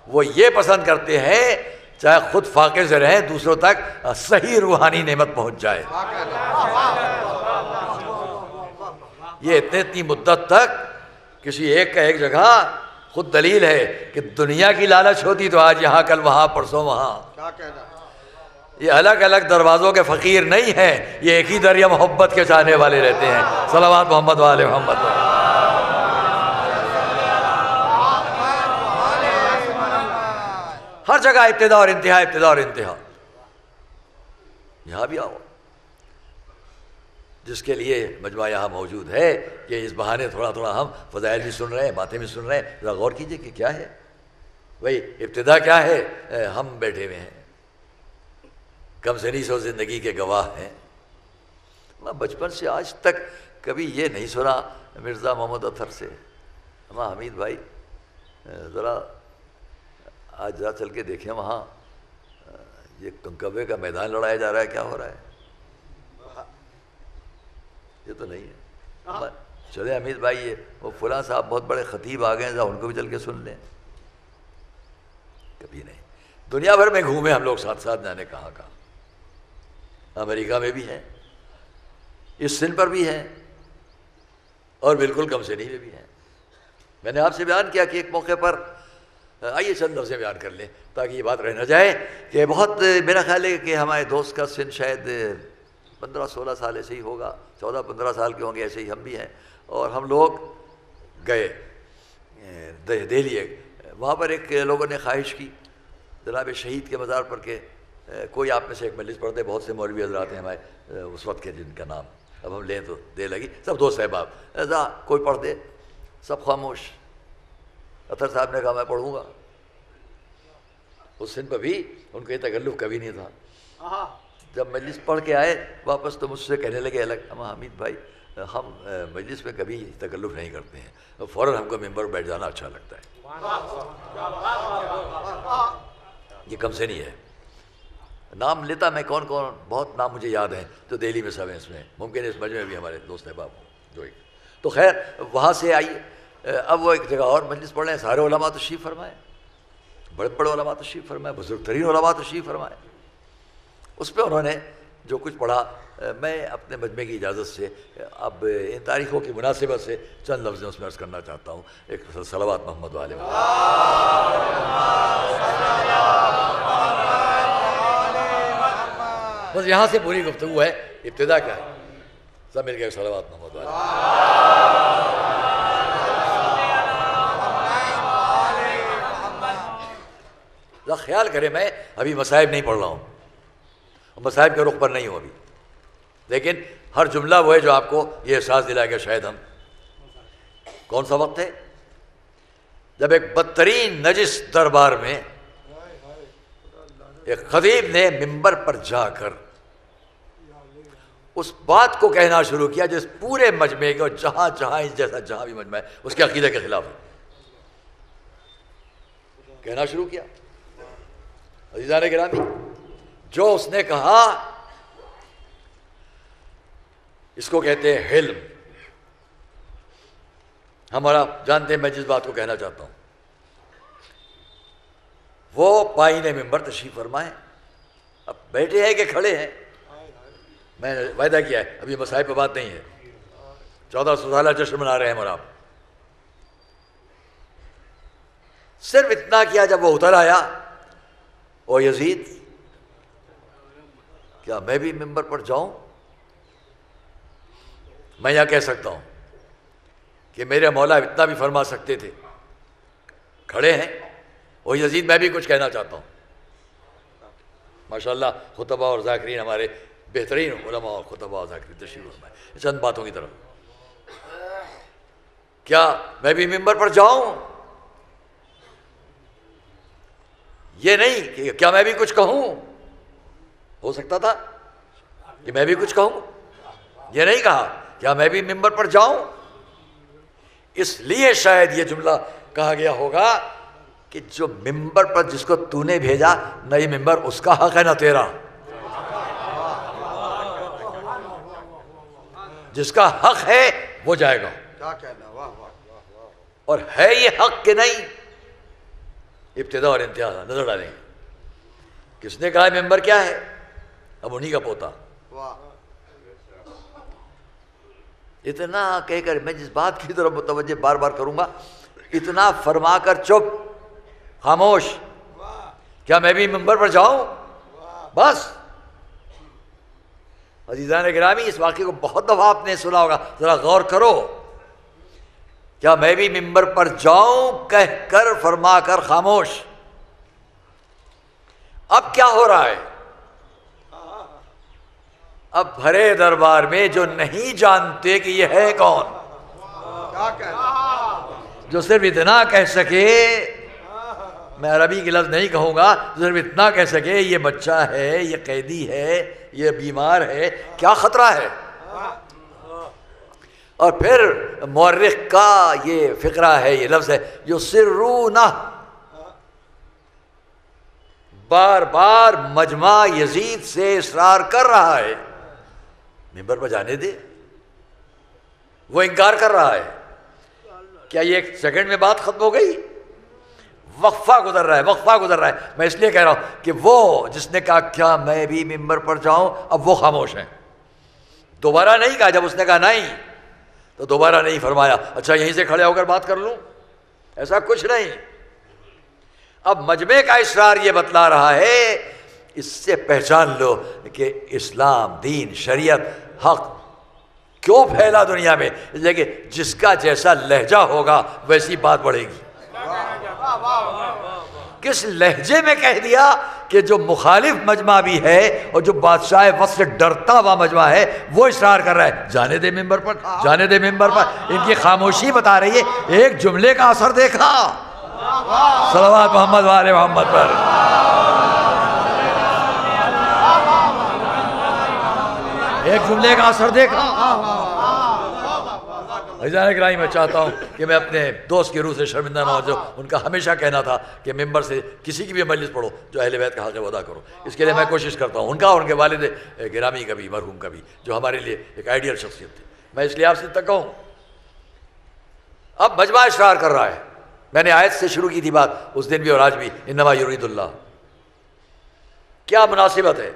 وہ یہ پسند کرتے ہیں چاہے خود فاقے سے رہیں دوسروں تک صحیح روحانی نعمت پہنچ جائے. یہ اتنی مدت تک کسی ایک کا ایک جگہ خود دلیل ہے کہ دنیا کی لالچ ہوتی تو آج یہاں کل وہاں پرسوں وہاں. یہ الگ الگ دروازوں کے فقیر نہیں ہیں، یہ ایک ہی دریا محبت کے چاہنے والے رہتے ہیں. صلوات محمد وآل محمد. ہر جگہ ابتدا اور انتہا، ابتدا اور انتہا. یہاں بھی آؤ. جس کے لیے مجمع یہاں موجود ہے کہ اس بہانے تھوڑا تھوڑا ہم فضائل بھی سن رہے ہیں، باتیں بھی سن رہے ہیں، ذرا غور کیجئے کہ کیا ہے بھئی، ابتدا کیا ہے؟ ہم بیٹھے ہوئے ہیں، کم سنی سو زندگی کے گواہ ہیں۔ میں بچپن سے آج تک کبھی یہ نہیں سنا مرزا محمد اطہر سے، ہمارا حمید بھائی ذرا آج ذرا چل کے دیکھیں وہاں یہ کنکبے کا میدان لڑایا جا رہا ہے، کیا ہو رہا ہے؟ یہ تو نہیں ہے۔ چلے حمید بھائی، یہ وہ فلاں صاحب بہت بڑے خطیب آ گئے ہیں، ذرا ان کو بھی چل کے سن لیں۔ کبھی نہیں۔ دنیا بھر میں گھومے ہم لوگ ساتھ ساتھ، جانے کہاں کہاں، امریکہ میں بھی ہیں، اس سن پر بھی ہیں، اور بالکل کم سنی میں بھی ہیں۔ میں نے آپ سے بیان کیا کہ ایک موقع پر، آئیے چند لفظیں بیان کر لیں تاکہ یہ بات رہ نہ جائے، کہ بہت میرا خیال ہے کہ ہمارے دوست کا سن شاید 15-16 سال ایسے ہی ہوگا، 14-15 سال کے ہوں گے، ایسے ہی ہم بھی ہیں، اور ہم لوگ گئے دہلی۔ وہاں پر ایک لوگوں نے خواہش کی جناب شہید کے مزار پر کہ کوئی آپ میں سے ایک مجلس پڑھتے، بہت سے مولوی حضرات ہیں ہمارے اس وقت کے جن کا نام اب ہم لیں تو دے لگی، سب دوست احباب، ایسا کوئی پڑھ دے، سب خاموش۔ اطہر صاحب نے کہا میں پڑھوں گا۔ اس سن پہ بھی ان کو یہ تکلف کبھی نہیں تھا۔ جب مجلس پڑھ کے آئے واپس تو مجھ سے کہنے لگے الگ، ہم حمید بھائی ہم مجلس میں کبھی تکلف نہیں کرتے ہیں، فوراً ہم کو ممبر بیٹھ جانا اچھا لگتا ہے۔ یہ کم سے نہیں ہے۔ نام لیتا میں کون کون، بہت نام مجھے یاد ہیں جو دہلی میں سب ہیں، اس میں ممکن ہے اس مجمع میں بھی ہمارے دوست احباب ہوں جو ایک تو خیر وہاں سے آئیے۔ اب وہ ایک جگہ اور مجلس پڑھ رہے ہیں، سارے علماء تشریف فرمائے، بڑے بڑے علماء تشریف فرمائے، بزرگ ترین علماء تشریف فرمائے۔ اس پہ انہوں نے جو کچھ پڑھا، میں اپنے مجمع کی اجازت سے اب ان تاریخوں کی مناسبت سے چند لفظ اس میں عرض کرنا چاہتا ہوں۔ ایک صلوات محمد والے بس یہاں سے پوری گفتگو ہے، ابتدا کیا ہے، سب مل کے صلوات محمد والے۔ ذرا خیال کریں، میں ابھی مصائب نہیں پڑھ رہا ہوں، مصائب کے رخ پر نہیں ہوں ابھی، لیکن ہر جملہ وہ ہے جو آپ کو یہ احساس دلائے گا شاید ہم کون سا وقت ہے جب ایک بدترین نجس دربار میں ایک خطیب نے ممبر پر جا کر اس بات کو کہنا شروع کیا جس پورے مجمع کو، جہاں جہاں اس جیسا جہاں بھی مجمع ہے اس کے عقیدے کے خلاف کہنا شروع کیا۔ عزیزان گرامی، جو اس نے کہا اس کو کہتے ہیں حلم۔ ہمارا جانتے ہیں میں جس بات کو کہنا چاہتا ہوں، وہ پائین ممبر تشریف فرمائے، اب بیٹھے ہیں کہ کھڑے ہیں، میں نے وعدہ کیا ہے، ابھی مصائب پہ بات نہیں ہے، 1400 سالہ جشن منا رہے ہیں اور آپ صرف اتنا کیا جب وہ اتر آیا، او یزید کیا میں بھی ممبر پر جاؤں؟ میں یہاں کہہ سکتا ہوں کہ میرے مولا اتنا بھی فرما سکتے تھے، کھڑے ہیں، او یزید میں بھی کچھ کہنا چاہتا ہوں۔ ماشاءاللہ خطبہ اور ذاکرین ہمارے بہترین علماء اور خطبہ اور ذاکرین تشریف فرمائے۔ چند باتوں کی طرف، کیا میں بھی ممبر پر جاؤں؟ یہ نہیں کہ کیا میں بھی کچھ کہوں، ہو سکتا تھا کہ میں بھی کچھ کہوں، یہ نہیں کہا کیا میں بھی ممبر پر جاؤں۔ اس لیے شاید یہ جملہ کہا گیا ہوگا کہ جو ممبر پر جس کو تو نے بھیجا، نہ یہ ممبر اس کا حق ہے نہ تیرا، جس کا حق ہے وہ جائے گا، اور ہے یہ حق کہ نہیں، ابتدا اور انتہا نظر ڈالیں۔ کس نے کہا ممبر کیا ہے؟ اب انہی کا پوتا۔ اتنا کہہ کر میں جس بات کی طرف متوجہ بار بار کروں گا، اتنا فرما کر چپ، خاموش، کیا میں بھی ممبر پر جاؤں؟ بس عزیزان گرامی، اس واقعے کو بہت دفعہ آپ نے سنا ہوگا، ذرا غور کرو، کیا میں بھی ممبر پر جاؤں کہہ کر فرما کر خاموش۔ اب کیا ہو رہا ہے؟ اب بھرے دربار میں جو نہیں جانتے کہ یہ ہے کون، جو صرف اتنا کہہ سکے، میں عربی کی لفظ نہیں کہوں گا، صرف اتنا کہہ سکے یہ بچہ ہے، یہ قیدی ہے، یہ بیمار ہے، کیا خطرہ ہے۔ اور پھر مورخ کا یہ فقرہ ہے، یہ لفظ ہے یسرون، بار بار مجمع یزید سے اصرار کر رہا ہے ممبر پر جانے دے، وہ انکار کر رہا ہے۔ کیا یہ ایک سیکنڈ میں بات ختم ہو گئی؟ وقفہ گزر رہا ہے، وقفہ گزر رہا ہے۔ میں اس لیے کہہ رہا ہوں کہ وہ جس نے کہا کیا میں بھی ممبر پر جاؤں، اب وہ خاموش ہیں۔ دوبارہ نہیں کہا، جب اس نے کہا نہیں تو دوبارہ نہیں فرمایا اچھا یہیں سے کھڑے ہو کر بات کر لوں، ایسا کچھ نہیں۔ اب مجمع کا اصرار یہ بتلا رہا ہے، اس سے پہچان لو کہ اسلام، دین، شریعت، حق کیوں پھیلا دنیا میں، اس لیے کہ جس کا جیسا لہجہ ہوگا ویسی بات بڑھے گی۔ کس لہجے میں کہہ دیا کہ جو مخالف مجمع بھی ہے اور جو بادشاہ وقت سے ڈرتا ہوا مجمع ہے وہ اصرار کر رہا ہے جانے دے ممبر پر، جانے دے ممبر پر۔ ان کی خاموشی بتا رہی ہے ایک جملے کا اثر دیکھا، صلوات محمد و آل محمد پر۔ ایک جملے کا اثر دیکھا۔ عزیزان گرامی، میں چاہتا ہوں کہ میں اپنے دوست کی روح سے شرمندہ نہ ہو، جو ان کا ہمیشہ کہنا تھا کہ ممبر سے کسی کی بھی مجلس پڑھو جو اہل بیت کا حق ادا کرو۔ اس کے لیے میں کوشش کرتا ہوں، ان کا اور ان کے والد گرامی کا بھی، مرحوم کا بھی، جو ہمارے لیے ایک آئیڈیل شخصیت تھی۔ میں اس لیے آپ سے تک کہوں، اب مجمع اصرار کر رہا ہے۔ میں نے آیت سے شروع کی تھی بات، اس دن بھی اور آج بھی، انما یرید اللہ۔ کیا مناسبت ہے،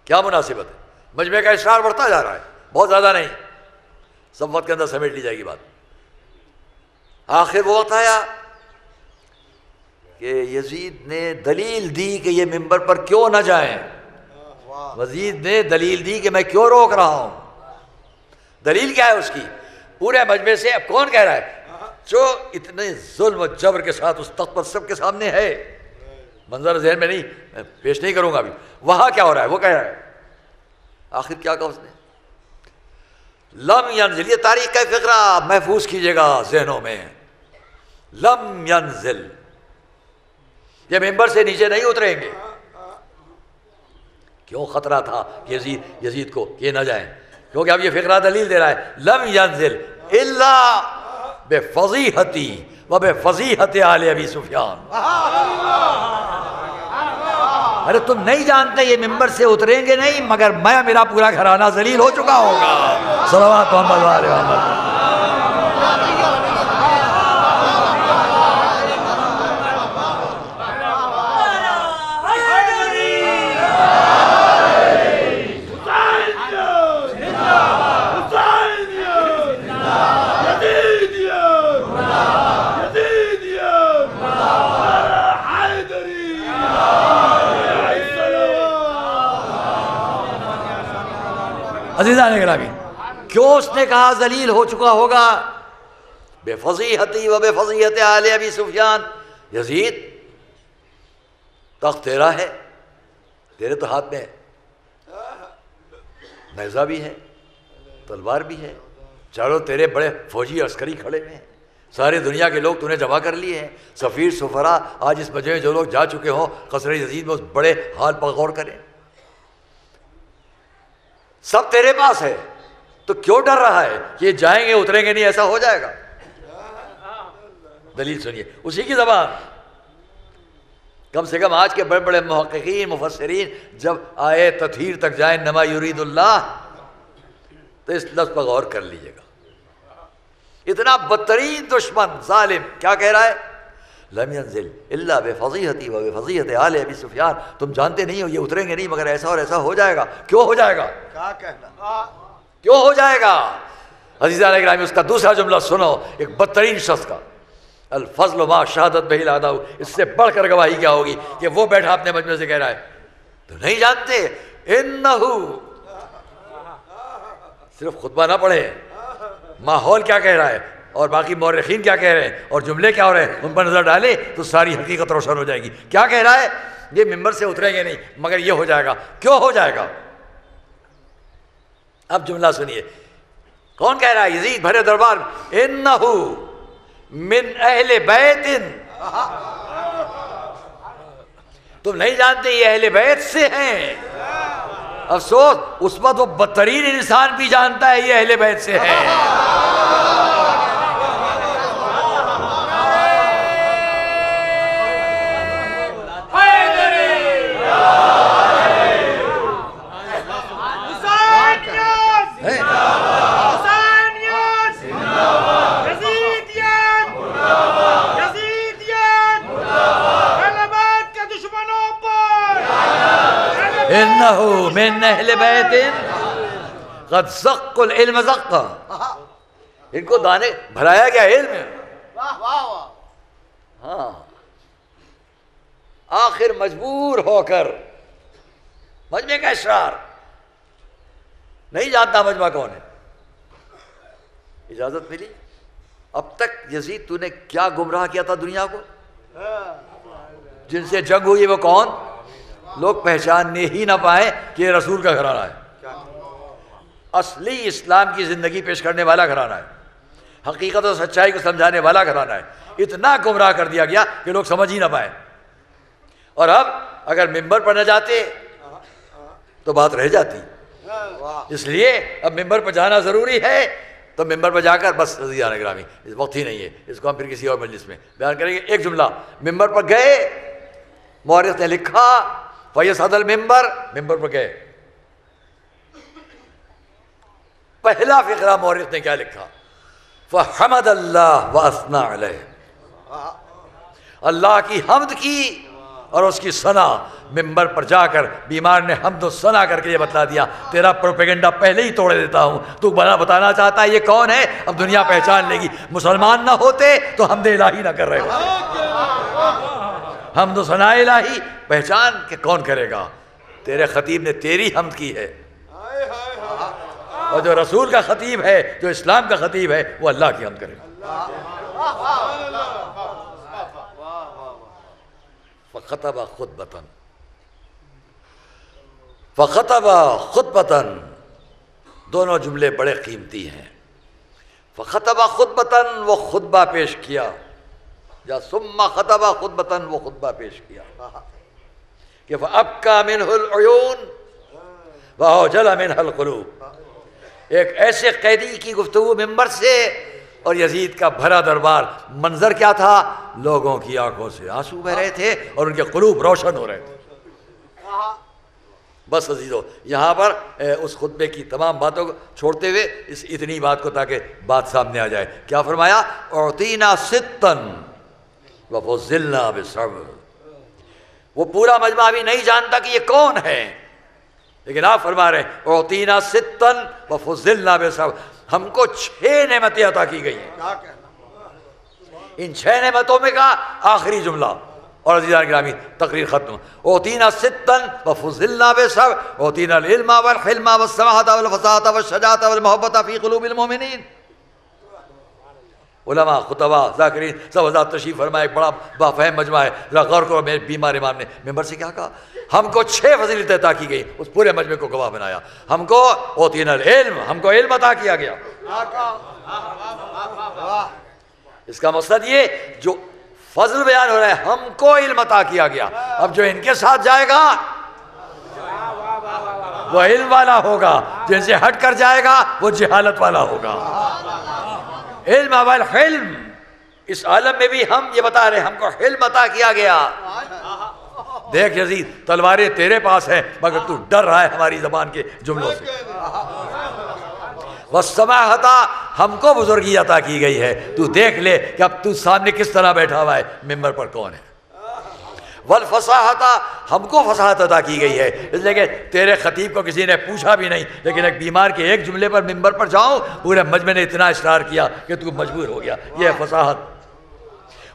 کیا مناسبت ہے؟ مجمع کا اصرار بڑھتا جا رہا ہے، بہت زیادہ نہیں، سب وقت کے اندر سمیٹ لی جائے گی بات۔ آخر وہ وقت آیا کہ یزید نے دلیل دی کہ یہ ممبر پر کیوں نہ جائیں۔ یزید نے دلیل دی کہ میں کیوں روک رہا ہوں۔ دلیل کیا ہے اس کی؟ پورے مجمع سے اب کون کہہ رہا ہے جو اتنے ظلم و جبر کے ساتھ اس تخت پر سب کے سامنے ہے، منظر ذہن میں نہیں، میں پیش نہیں کروں گا ابھی، وہاں کیا ہو رہا ہے وہ کہہ رہا ہے۔ آخر کیا کہا اس نے؟ لم ینزل، یہ تاریخ کا فقرہ محفوظ کیجئے گا ذہنوں میں، لم ینزل، یہ ممبر سے نیچے نہیں اتریں گے۔ کیوں خطرہ تھا یزید کو کہ نہ جائیں؟ کیونکہ اب یہ فقرہ دلیل دے رہا ہے، لم ینزل الا بفضیحتی و بفضیحت آل ابی سفیان۔ ارے تم نہیں جانتے یہ ممبر سے اتریں گے نہیں، مگر میں، میرا پورا گھرانہ ذلیل ہو چکا ہوگا۔ صلوات محمد و آل محمد۔ عزیزان گرامی، کیوں اس نے کہا ذلیل ہو چکا ہوگا؟ بے فضیحتی و بے فضیحت آل ابی سفیان۔ یزید تخت تیرا ہے، تیرے تو ہاتھ میں نیزہ بھی ہے، تلوار بھی ہے، چاروں تیرے بڑے فوجی عسکری کھڑے ہوئے ہیں، ساری دنیا کے لوگ تو نے جمع کر لیے ہیں، سفیر سفرا آج اس مجمع میں جو لوگ جا چکے ہوں قصر یزید میں اس بڑے حال پر غور کریں، سب تیرے پاس ہے، تو کیوں ڈر رہا ہے؟ یہ جائیں گے اتریں گے نہیں، ایسا ہو جائے گا۔ دلیل سنیے اسی کی زبان، کم سے کم آج کے بڑے بڑے محققین مفسرین جب آئے تطہیر تک جائیں انما یرید اللہ، تو اس لفظ پر غور کر لیجئے گا۔ اتنا بدترین دشمن ظالم کیا کہہ رہا ہے؟ لم ینزل الا بفضیحتی و بفضیحت آل ابی سفیان۔ تم جانتے نہیں ہو یہ اتریں گے نہیں، مگر ایسا اور ایسا ہو جائے گا۔ کیوں ہو جائے گا؟ کیا کہنا، کیوں ہو جائے گا؟ عزیزان گرامی، اس کا دوسرا جملہ سنو، ایک بدترین شخص کا، الفضل ما شہادت بہ الاعداء۔ اس سے بڑھ کر گواہی کیا ہوگی کہ وہ بیٹھا اپنے مجمع سے کہہ رہا ہے تو نہیں جانتے انہو، صرف خطبہ نہ پڑھے، ماحول کیا کہہ رہا ہے اور باقی مورخین کیا کہہ رہے ہیں اور جملے کیا ہو رہے ہیں، ان پر نظر ڈالے تو ساری حقیقت روشن ہو جائے گی۔ کیا کہہ رہا ہے؟ یہ ممبر سے اتریں گے نہیں مگر یہ ہو جائے گا. کیوں ہو جائے گا؟ اب جملہ سنیے. کون کہہ رہا ہے؟ یزید بھرے دربار میں. انہو من اہل بیت. تم نہیں جانتے یہ اہل بیت سے ہیں. افسوس اس وقت وہ بدترین انسان بھی جانتا ہے یہ اہل بیت سے ہے. انہو من اہل بیت قد زق العلم زقا. ان کو دانے بھرایا گیا علم. ہاں آخر مجبور ہو کر مجمع کا اسرار نہیں جانتا مجمع کون ہے. اجازت ملی. اب تک یزید تو نے کیا گمراہ کیا تھا دنیا کو؟ جن سے جنگ ہوئی وہ کون؟ لوگ پہچاننے ہی نہ پائیں کہ یہ رسول کا گھرانہ ہے. اصلی اسلام کی زندگی پیش کرنے والا گھرانہ ہے. حقیقت و سچائی کو سمجھانے والا گھرانہ ہے. اتنا گمراہ کر دیا گیا کہ لوگ سمجھ ہی نہ پائیں. اور اب اگر ممبر پر نہ جاتے تو بات رہ جاتی. اس لیے اب ممبر پر جانا ضروری ہے. تو ممبر پر جا کر بس عزیزان گرامی اس وقت ہی نہیں ہے, اس کو ہم پھر کسی اور مجلس میں بیان کریں گے. ایک جملہ ممبر پر گئے, مورخ نے لکھا فیصعد الممبر, ممبر پر گئے. پہلا فقرہ مورخ نے کیا لکھا؟ فحمد اللہ واثنى علیہ. اللہ کی حمد کی اور اس کی ثنا. ممبر پر جا کر بیمار نے حمد و ثنا کر کے یہ بتلا دیا تیرا پروپیگنڈا پہلے ہی توڑ دیتا ہوں. تو بتانا چاہتا ہے یہ کون ہے؟ اب دنیا پہچان لے گی. مسلمان نہ ہوتے تو حمد الہی نہ کر رہے ہوتے. حمد و ثنا الہی پہچان کہ کون کرے گا؟ تیرے خطیب نے تیری حمد کی ہے, اور جو رسول کا خطیب ہے, جو اسلام کا خطیب ہے, وہ اللہ کی حمد کرے گا. فخطب خطبۃ, فخطب خطبۃ, دونوں جملے بڑے قیمتی ہیں. فخطب خطبۃ, وہ خطبہ پیش کیا, یا ثم خطب خطبۃ, وہ خطبہ پیش کیا کہ فأبکى منہ العیون وأوجل منہ القلوب. ایک ایسے قیدی کی گفتگو ممبر سے, اور یزید کا بھرا دربار. منظر کیا تھا؟ لوگوں کی آنکھوں سے آنسو بہ رہے تھے اور ان کے قلوب روشن ہو رہے تھے. بس عزیزو, یہاں پر اس خطبے کی تمام باتوں کو چھوڑتے ہوئے اتنی بات کو, تاکہ بات سامنے آ جائے. کیا فرمایا؟ اعطینا ستا وفضلنا بالصبر. وہ پورا مجمع بھی نہیں جانتا کہ یہ کون ہے, لیکن آپ فرما رہے ہیں اعطینا ستا وفضلنا بالصبر. ہم کو 6 نعمتیں عطا کی گئی ہیں. ان 6 نعمتوں میں کا آخری جملہ, اور عزیزان گرامی تقریر ختم. اعطینا ستا وفضلنا بالصبر اعطینا العلم والحلم والسماحة والفصاحة والشجاعة والمحبة في قلوب المؤمنین. علماء, خطباء, ذاکرین سب حضرات تشریف فرمائے. بڑا بافہم مجمع ہے. ذرا غور کرو, میرے بیمار امام نے ممبر سے کیا کہا؟ ہم کو 6 فضیلتیں عطا کی گئی. اس پورے مجمع کو گواہ بنایا. ہم کو اعطینا العلم, ہم کو علم عطا کیا گیا. اس کا مقصد یہ جو فضل بیان ہو رہا ہے, ہم کو علم عطا کیا گیا. اب جو ان کے ساتھ جائے گا وہ علم والا ہوگا, جن سے ہٹ کر جائے گا وہ جہالت والا ہوگا. علم والحلم, اس عالم میں بھی ہم یہ بتا رہے ہیں ہم کو علم عطا کیا گیا. دیکھ یزید, تلواریں تیرے پاس ہیں مگر تو ڈر رہا ہے ہماری زبان کے جملوں سے. والسماحة, ہم کو بزرگی عطا کی گئی ہے. تو دیکھ لے کہ اب تو سامنے کس طرح بیٹھا ہوا ہے, ممبر پر کون ہے. والفصاحة, ہم کو فصاحت عطا کی گئی ہے. اس لیے کہ تیرے خطیب کو کسی نے پوچھا بھی نہیں, لیکن ایک بیمار کے ایک جملے پر ممبر پر جاؤ, پورے مجمع نے اتنا اصرار کیا کہ تو مجبور ہو گیا. یہ ہے فصاحت.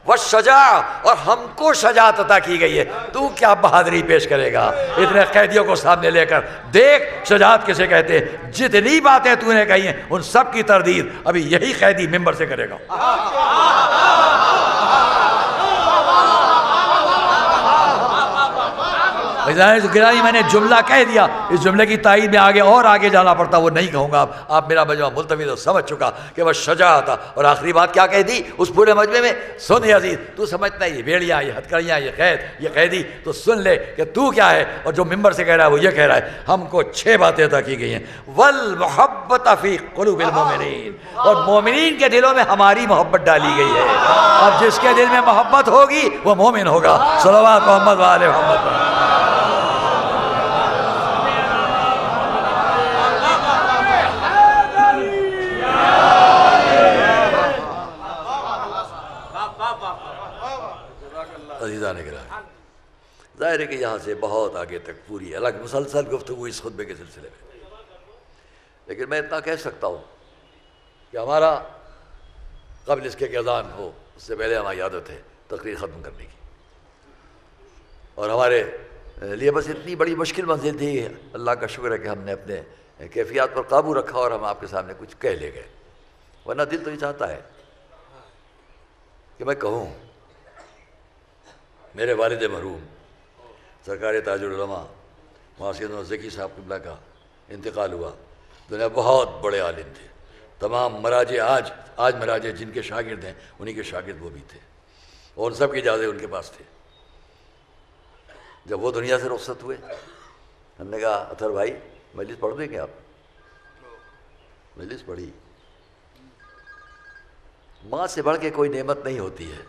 والشجاع, اور ہم کو شجاعت عطا کی گئی ہے. تو کیا بہادری پیش کرے گا اتنے قیدیوں کو سامنے لے کر؟ دیکھ شجاعت کسے کہتے ہیں. جتنی باتیں تو نے کہی ہیں ان سب کی تردید ابھی یہی قیدی ممبر سے کرے گا. گرامی میں نے جملہ کہہ دیا، اس جملے کی تائید میں آگے جانا پڑتا، وہ نہیں کہوں گا. آپ میرا مجمع ملتوی تو سمجھ چکا کہ وہ شجاعت تھا. اور آخری بات کیا کہہ دی اس پورے مجمع میں؟ سن عزیز، تو سمجھتا ہے یہ بیڑیاں، یہ ہتھکڑیاں، یہ قید، یہ قیدی، تو سن لے کہ تو کیا ہے. اور جو ممبر سے کہہ رہا ہے وہ یہ کہہ رہا ہے ہم کو 6 باتیں عطا کی گئی ہیں. والمحبت فی قلوب المؤمنین، اور مومنین کے دلوں میں ہماری محبت ڈالی گئی ہے. اب جس کے دل میں محبت ہوگی وہ مومن ہوگا. صلوات محمد و آل محمد. عزیزان کرام، ظاہر ہے کہ یہاں سے بہت آگے تک پوری الگ مسلسل گفتگو اس خطبے کے سلسلے میں، لیکن میں اتنا کہہ سکتا ہوں کہ ہمارا قبل اس کے کہ اذان ہو اس سے پہلے ہماری عادت ہے تقریر ختم کرنے کی. اور ہمارے لیے بس اتنی بڑی مشکل منزل تھی، اللہ کا شکر ہے کہ ہم نے اپنے کیفیات پر قابو رکھا اور ہم آپ کے سامنے کچھ کہہ لے گئے. ورنہ دل تو یہ چاہتا ہے کہ میں کہوں. میرے والد مرحوم سرکار تاج العلماء محسن الزکی صاحب قبلہ کا انتقال ہوا. دنیا بہت بڑے عالم تھے. تمام مراجع آج مراجع جن کے شاگرد ہیں انہی کے شاگرد وہ بھی تھے، اور ان سب کے اجازے ان کے پاس تھے. جب وہ دنیا سے رخصت ہوئے ہم نے کہا اطہر بھائی مجلس پڑھ دیں گے آپ؟ مجلس پڑھی. ماں سے بڑھ کے کوئی نعمت نہیں ہوتی ہے.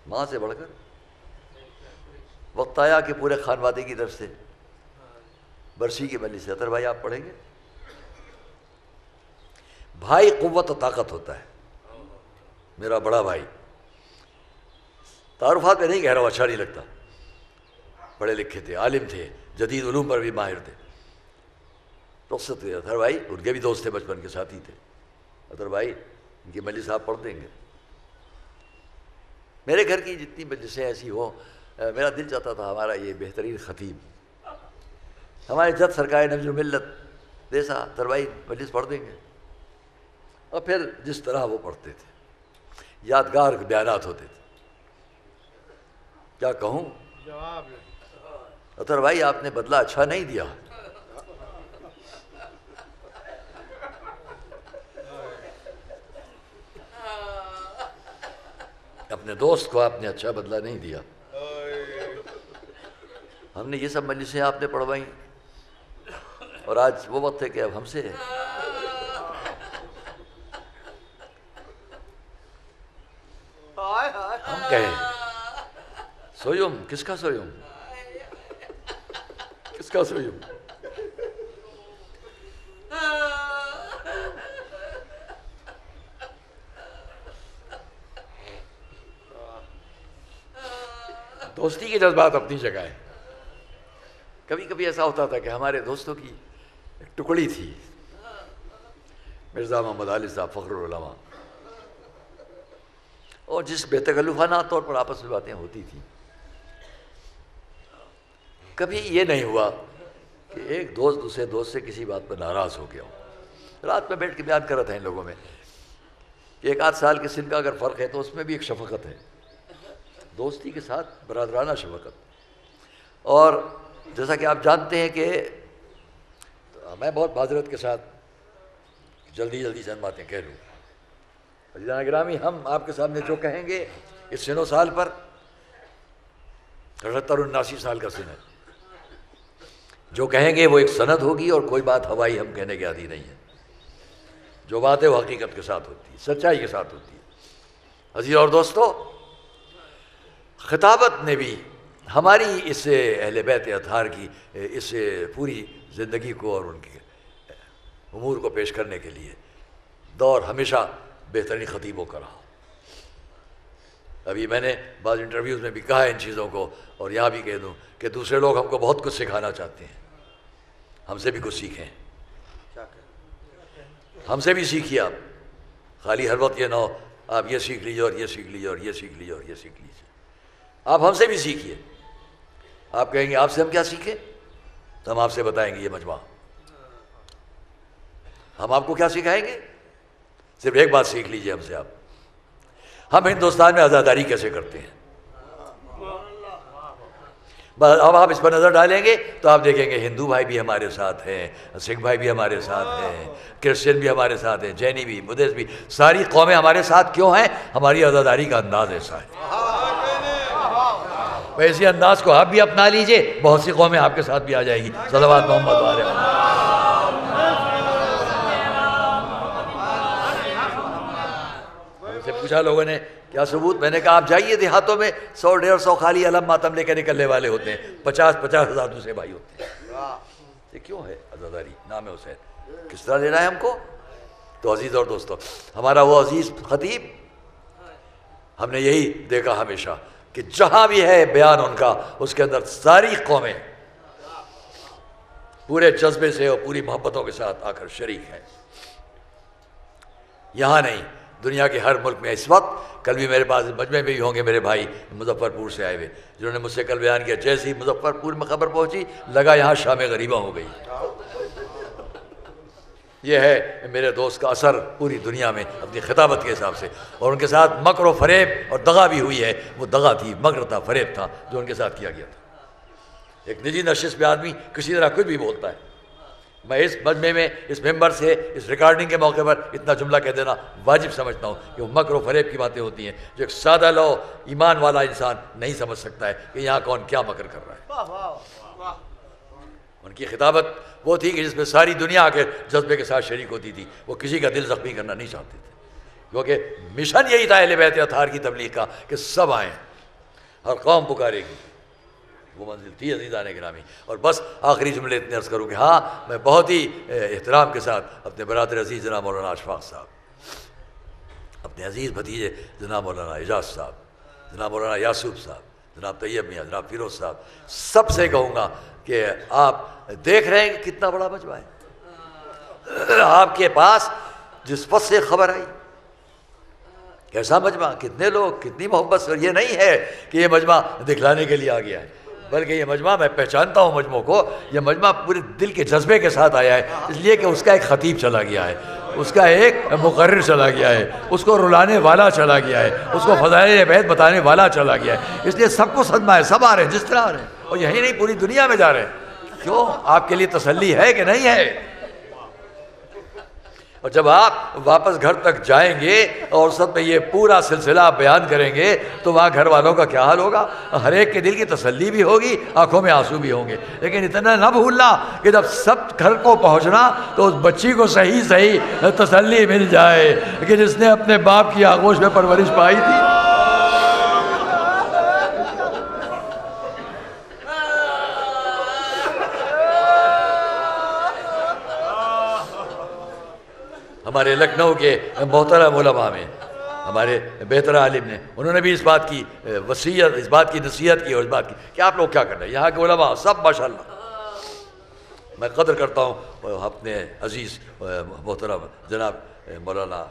ماں سے بڑھ کر وقت آیا کہ پورے خانوادے کی طرف سے برسی کی مجلس سے اطہر بھائی آپ پڑھیں گے؟ بھائی قوت و طاقت ہوتا ہے. میرا بڑا بھائی، تعارفات میں نہیں کہہ رہا ہوں، اچھا نہیں لگتا، پڑھے لکھے تھے، عالم تھے، جدید علوم پر بھی ماہر تھے. رخصت ہوئے. اطہر بھائی ان کے بھی دوست تھے، بچپن کے ساتھی تھے. اطہر بھائی ان کی مجلس آپ پڑھ دیں گے؟ میرے گھر کی جتنی مجلسیں ایسی ہوں میرا دل چاہتا تھا ہمارا یہ بہترین خطیب ہمارے جد سرکار نبی الملت جیسا اطہر بھائی مجلس پڑھ دیں گے. اور پھر جس طرح وہ پڑھتے تھے یادگار بیانات ہوتے تھے. کیا کہوں، اطہر بھائی آپ نے بدلہ اچھا نہیں دیا. اپنے دوست کو آپ نے اچھا بدلہ نہیں دیا. ہم نے یہ سب مجلسیں آپ نے پڑھوائیں اور آج وہ وقت ہے کہ اب ہم سے ہم کہیں سویم. کس کا سویم؟ کس کا سویم؟ دوستی کے جذبات اپنی جگہ ہے. کبھی کبھی ایسا ہوتا تھا کہ ہمارے دوستوں کی ایک ٹکڑی تھی، مرزا محمد علی صاحب فخر العلماء، اور جس بے تکلفانہ طور پر آپس میں باتیں ہوتی تھیں. کبھی یہ نہیں ہوا کہ ایک دوست دوسرے دوست سے کسی بات پر ناراض ہو گیا ہو. رات میں بیٹھ کے بیان کر رہا تھا ان لوگوں میں کہ 1 آدھ سال کے سن کا اگر فرق ہے تو اس میں بھی ایک شفقت ہے، دوستی کے ساتھ برادرانہ شفقت. اور جیسا کہ آپ جانتے ہیں کہ میں بہت معذرت کے ساتھ جلدی چند باتیں کہہ لوں. عزیزان گرامی، ہم آپ کے سامنے جو کہیں گے اس سن و سال پر 78-79 سال کا سن ہے، جو کہیں گے وہ ایک سند ہوگی اور کوئی بات ہوائی ہم کہنے کے عادی نہیں ہے. جو بات ہے وہ حقیقت کے ساتھ ہوتی ہے، سچائی کے ساتھ ہوتی ہے. عزیز اور دوستو، خطابت نے بھی ہماری اس اہل بیت اطہار کی اس پوری زندگی کو اور ان کے امور کو پیش کرنے کے لیے دور ہمیشہ بہترین خطیبوں کا رہا. ابھی میں نے بعض انٹرویوز میں بھی کہا ہے ان چیزوں کو، اور یہاں بھی کہہ دوں کہ دوسرے لوگ ہم کو بہت کچھ سکھانا چاہتے ہیں، ہم سے بھی کچھ سیکھیں. ہم سے بھی سیکھیے آپ. خالی ہر وقت یہ نہ ہو آپ یہ سیکھ لیجیے اور یہ سیکھ لیجیے اور یہ سیکھ لیجیے اور یہ سیکھ لیجیے. آپ ہم سے بھی سیکھیے. آپ کہیں گے آپ سے ہم کیا سیکھیں، تو ہم آپ سے بتائیں گے یہ مجمع. ہم آپ کو کیا سکھائیں گے؟ صرف ایک بات سیکھ لیجیے ہم سے آپ، ہم ہندوستان میں عزاداری کیسے کرتے ہیں. بس اب آپ اس پر نظر ڈالیں گے تو آپ دیکھیں گے ہندو بھائی بھی ہمارے ساتھ ہیں، سکھ بھائی بھی ہمارے ساتھ ہیں، کرسچن بھی ہمارے ساتھ ہیں، جینی بھی، بدھسٹ بھی، ساری قومیں ہمارے ساتھ کیوں ہیں؟ ہماری عزاداری کا انداز ایسا ہے۔ ویسے انداز کو آپ بھی اپنا لیجئے، بہت سی قومیں آپ کے ساتھ بھی آ جائے گی۔ صلوات محمد والے سے پوچھا لوگوں نے کیا ثبوت؟ میں نے کہا آپ جائیے دیہاتوں میں 100-150 خالی علم ماتم لے کے نکلنے والے ہوتے ہیں، 50-50 ہزار دوسرے بھائی ہوتے ہیں۔ یہ کیوں ہے عزاداری؟ نام حسین کس طرح لینا ہے ہم کو؟ تو عزیز اور دوستو، ہمارا وہ عزیز خطیب، ہم نے یہی دیکھا ہمیشہ کہ جہاں بھی ہے بیان ان کا، اس کے اندر ساری قومیں پورے جذبے سے اور پوری محبتوں کے ساتھ آ کر شریک ہیں۔ یہاں نہیں، دنیا کے ہر ملک میں اس وقت، کل بھی میرے پاس مجمع میں بھی ہوں گے میرے بھائی مظفر پور سے آئے ہوئے، جنہوں نے مجھ سے کل بیان کیا جیسے ہی مظفر پور میں خبر پہنچی لگا یہاں شام غریبہ ہو گئی۔ یہ ہے میرے دوست کا اثر پوری دنیا میں اپنی خطابت کے حساب سے، اور ان کے ساتھ مکر و فریب اور دغا بھی ہوئی ہے۔ وہ دغا تھی، مکر تھا، فریب تھا جو ان کے ساتھ کیا گیا تھا۔ ایک نجی نشست پہ آدمی کسی طرح کچھ بھی بولتا ہے۔ میں اس مجمع میں اس ممبر سے اس ریکارڈنگ کے موقع پر اتنا جملہ کہہ دینا واجب سمجھتا ہوں کہ وہ مکر و فریب کی باتیں ہوتی ہیں جو ایک سادہ لو ایمان والا انسان نہیں سمجھ سکتا ہے کہ یہاں کون کیا مکر کر رہا ہے۔ ان کی خطابت وہ تھی کہ جس میں ساری دنیا آ کے جذبے کے ساتھ شریک ہوتی تھی، وہ کسی کا دل زخمی کرنا نہیں چاہتے تھے، کیونکہ مشن یہی تھا اہل بیت اطہار کی تبلیغ کا کہ سب آئیں، ہر قوم پکارے گی۔ وہ منزل تھی عزیزان گرامی۔ اور بس آخری جملے اتنے عرض کروں کہ ہاں میں بہت ہی احترام کے ساتھ اپنے برادر عزیز جناب مولانا اشفاق صاحب، اپنے عزیز بھتیجے جناب مولانا اعجاز صاحب، جناب مولانا یاسوف صاحب، جناب طیب میاں، جناب فیروز صاحب، سب سے کہوں گا کہ آپ دیکھ رہے ہیں کہ کتنا بڑا مجمع ہے آپ کے پاس، جس وقت سے خبر آئی کیسا مجمع، کتنے لوگ، کتنی محبت سے۔ یہ نہیں ہے کہ یہ مجمع دکھلانے کے لیے آ گیا ہے، بلکہ یہ مجمع میں پہچانتا ہوں مجموع کو، یہ مجمع پورے دل کے جذبے کے ساتھ آیا ہے، اس لیے کہ اس کا ایک خطیب چلا گیا ہے، اس کا ایک مقرر چلا گیا ہے، اس کو رلانے والا چلا گیا ہے، اس کو فضائل بیت بتانے والا چلا گیا ہے، اس لیے سب کو صدمہ ہے، سب آ رہے ہیں جس طرح آ رہے ہیں، اور یہی نہیں پوری دنیا میں جا رہے ہیں۔ کیوں؟ آپ کے لیے تسلی ہے کہ نہیں ہے؟ اور جب آپ واپس گھر تک جائیں گے اور سب میں یہ پورا سلسلہ بیان کریں گے تو وہاں گھر والوں کا کیا حال ہوگا؟ ہر ایک کے دل کی تسلی بھی ہوگی، آنکھوں میں آنسو بھی ہوں گے، لیکن اتنا نہ بھولنا کہ جب سب گھر کو پہنچنا تو اس بچی کو صحیح تسلی مل جائے کہ جس نے اپنے باپ کی آغوش میں پرورش پائی تھی۔ ہمارے لکھنؤ کے محترم علماء میں ہمارے بہتر عالم نے، انہوں نے بھی اس بات کی وصیت، اس بات کی نصیحت کی اور اس بات کی کہ آپ لوگ کیا کر رہے ہیں۔ یہاں کے علماء سب ماشاءاللہ، میں قدر کرتا ہوں اپنے عزیز محترم جناب مولانا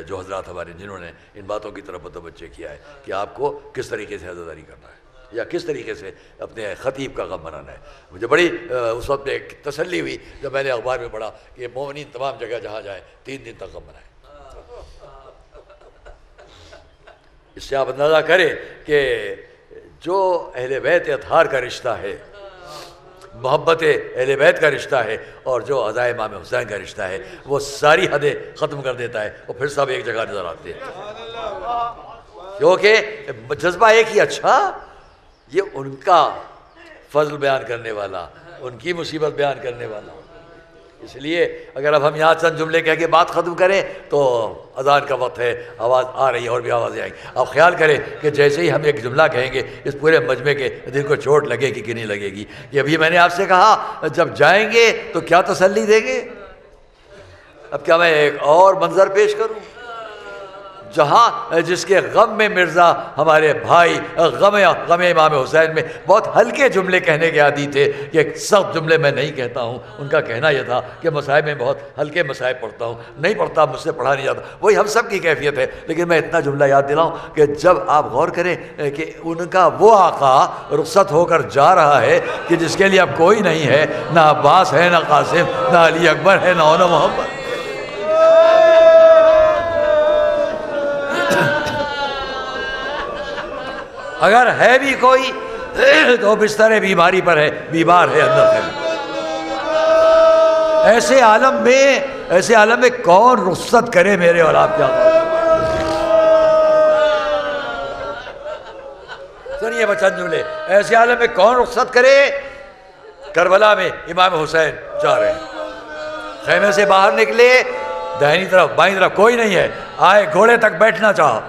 جو حضرات ہمارے جنہوں نے ان باتوں کی طرف متوجہ کیا ہے کہ آپ کو کس طریقے سے عزاداری کرنا ہے یا کس طریقے سے اپنے خطیب کا غم منانا ہے۔ مجھے بڑی اس وقت میں ایک تسلی ہوئی جب میں نے اخبار میں پڑھا کہ مومنین تمام جگہ جہاں جائیں 3 دن تک غم منائیں۔ اس سے آپ اندازہ کریں کہ جو اہل بیت اطہار کا رشتہ ہے، محبت اہل بیت کا رشتہ ہے، اور جو عزائے امام حسین کا رشتہ ہے، وہ ساری حدیں ختم کر دیتا ہے اور پھر سب ایک جگہ نظر آتے ہیں، کیونکہ جذبہ ایک ہی۔ اچھا، یہ ان کا فضل بیان کرنے والا، ان کی مصیبت بیان کرنے والا، اس لیے اگر اب ہم یہاں چند جملے کہہ کے بات ختم کریں تو اذان کا وقت ہے، آواز آ رہی ہے اور بھی آوازیں آئیں گی۔ آپ خیال کریں کہ جیسے ہی ہم ایک جملہ کہیں گے اس پورے مجمع کے دل کو چوٹ لگے گی کہ نہیں لگے گی۔ کہ ابھی میں نے آپ سے کہا جب جائیں گے تو کیا تسلی دیں گے؟ اب کیا میں ایک اور منظر پیش کروں؟ جہاں جس کے غم میں مرزا ہمارے بھائی غم امام حسین میں بہت ہلکے جملے کہنے کے عادی تھے کہ ایک سخت جملے میں نہیں کہتا ہوں، ان کا کہنا یہ تھا کہ مسائب میں بہت ہلکے مسائب پڑھتا ہوں، نہیں پڑھتا، مجھ سے پڑھا نہیں جاتا، وہی ہم سب کی کیفیت ہے۔ لیکن میں اتنا جملہ یاد دلاؤں کہ جب آپ غور کریں کہ ان کا وہ آقا رخصت ہو کر جا رہا ہے کہ جس کے لیے اب کوئی نہیں ہے، نہ عباس ہے، نہ قاسم، نہ علی اکبر ہے، نہ محمد۔ اگر ہے بھی کوئی تو بستر بیماری پر ہے، بیمار ہے اندر خیمے۔ ایسے عالم میں کون رخصت کرے میرے اور آپ کیا؟ سنیے بچن جملے، ایسے عالم میں کون رخصت کرے؟ کربلا میں امام حسین جا رہے ہیں، خیمے سے باہر نکلے، دائنی طرف بائیں طرف کوئی نہیں ہے، آئے گھوڑے تک بیٹھنا چاہا،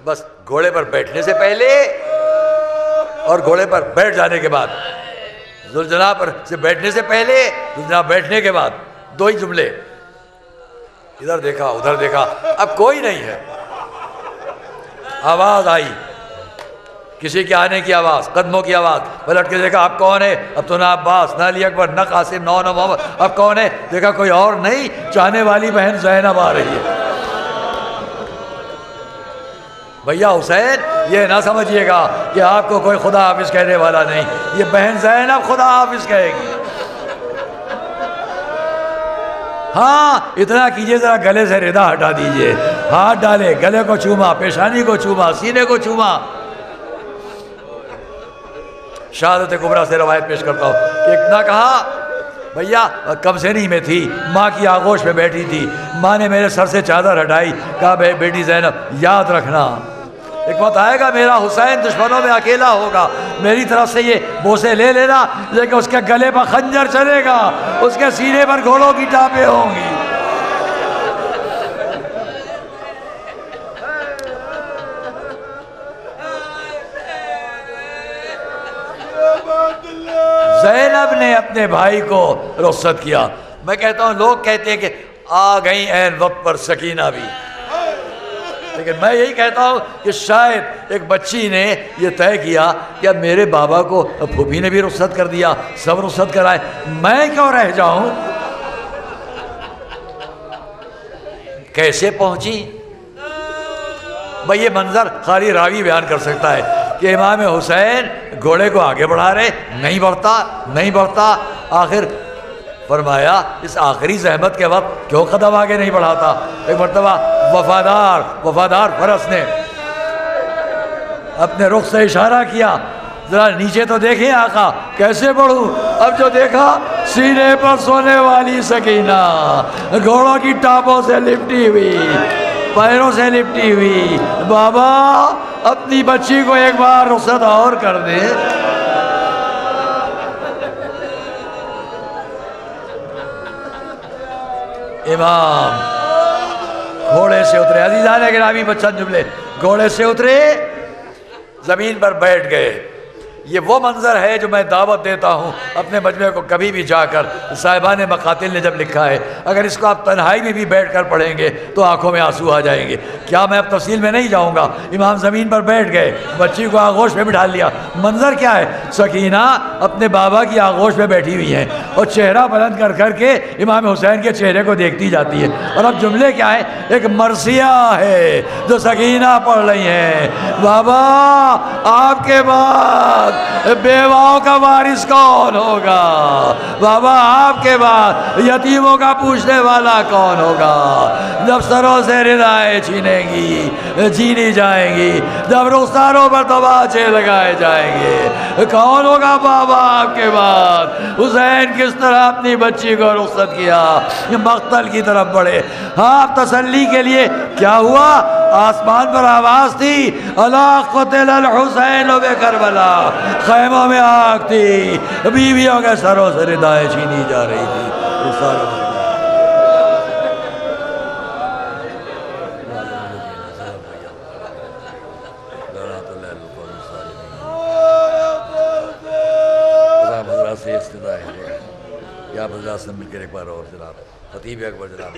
بس گھوڑے پر بیٹھنے سے پہلے اور گھوڑے پر بیٹھ جانے کے بعد، ذوالجناح پر سے بیٹھنے سے پہلے، ذوالجناح بیٹھنے کے بعد، دو ہی جملے، ادھر دیکھا ادھر دیکھا، اب کوئی نہیں ہے، آواز آئی، کسی کے آنے کی آواز، قدموں کی آواز، پلٹ کے دیکھا اب کون ہے؟ اب تو نہ عباس، نہ علی اکبر، نہ قاسم، نہ محمد، اب کون ہے؟ دیکھا کوئی اور نہیں، چاہنے والی بہن زینب آ رہی ہے۔ بھیا حسین یہ نہ سمجھیے گا کہ آپ کو کوئی خدا حافظ کہنے والا نہیں، یہ بہن زینب خدا حافظ کہے گی۔ ہاں اتنا کیجئے، ذرا گلے سے ردا ہٹا دیجئے، ہاتھ ڈالے، گلے کو چوما، پیشانی کو چوما، سینے کو چوما۔ شہادت کبریٰ سے روایت پیش کرتا ہوں کہ ایک نہ کہا، بھیا کمسینی میں تھی، ماں کی آغوش میں بیٹھی تھی، ماں نے میرے سر سے چادر ہٹائی، کہا بیٹی زینب یاد رکھنا ایک وقت آئے گا میرا حسین دشمنوں میں اکیلا ہوگا، میری طرف سے یہ بوسے لے لینا، لیکن اس کے گلے پر خنجر چلے گا، اس کے سینے پر گھوڑوں کی ٹاپیں ہوں گی۔ زینب نے اپنے بھائی کو رخصت کیا۔ میں کہتا ہوں لوگ کہتے ہیں کہ آ گئی عین وقت پر سکینہ بھی، لیکن میں یہی کہتا ہوں کہ شاید ایک بچی نے یہ طے کیا کہ اب میرے بابا کو پھوپھی نے بھی رخصت کر دیا، سب رخصت کرائے، میں کیوں رہ جاؤں؟ کیسے پہنچی؟ بھئی یہ منظر خالی راوی بیان کر سکتا ہے کہ امام حسین گھوڑے کو آگے بڑھا رہے، نہیں بڑھتا، آخر فرمایا اس آخری زحمت کے وقت کیوں قدم آگے نہیں بڑھاتا؟ ایک مرتبہ وفادار فرس نے اپنے رخ سے اشارہ کیا، ذرا نیچے تو دیکھیں آقا کیسے بڑھوں؟ اب جو دیکھا سینے پر سونے والی سکینہ گھوڑوں کی ٹاپوں سے لپٹی ہوئی، پیروں سے لپٹی ہوئی، بابا اپنی بچی کو ایک بار رخصت اور کر دے۔ امام گھوڑے سے اترے، عزیزان گرامی بچن جملے، گھوڑے سے اترے، زمین پر بیٹھ گئے۔ یہ وہ منظر ہے جو میں دعوت دیتا ہوں اپنے مجمع کو کبھی بھی جا کر، صاحبان مقاتل نے جب لکھا ہے، اگر اس کو آپ تنہائی میں بھی بیٹھ کر پڑھیں گے تو آنکھوں میں آنسو آ جائیں گے۔ کیا میں اب تفصیل میں نہیں جاؤں گا، امام زمین پر بیٹھ گئے، بچی کو آغوش میں بٹھا لیا، منظر کیا ہے؟ سکینہ اپنے بابا کی آغوش میں بیٹھی ہوئی ہیں اور چہرہ بلند کر کے امام حسین کے چہرے کو دیکھتی جاتی ہے، اور اب جملے کیا ہے؟ ایک مرثیہ ہے جو سکینہ پڑھ رہی ہیں، بابا آپ کے بعد بیواؤں کا وارث کون ہوگا؟ بابا آپ کے بعد یتیموں کا پوچھنے والا کون ہوگا؟ جب سروں سے ردائیں چھینی جائیں گی، جب رخساروں پر تماچے لگائے جائیں گے، کون ہوگا بابا آپ کے بعد؟ حسین کس طرح اپنی بچی کو رخصت کیا، یہ مقتل کی طرف بڑھے۔ ہاں اب تسلی کے لیے کیا ہوا؟ آسمان پر آواز تھی، الا قتل الحسین بکربلا، خیموں میں آگ تھی، بیویوں کے سروں سے ردائیں چھینی جا رہی تھی۔ یا حضرات سے مل کر ایک بار اور جناب خطیب اکبر جناب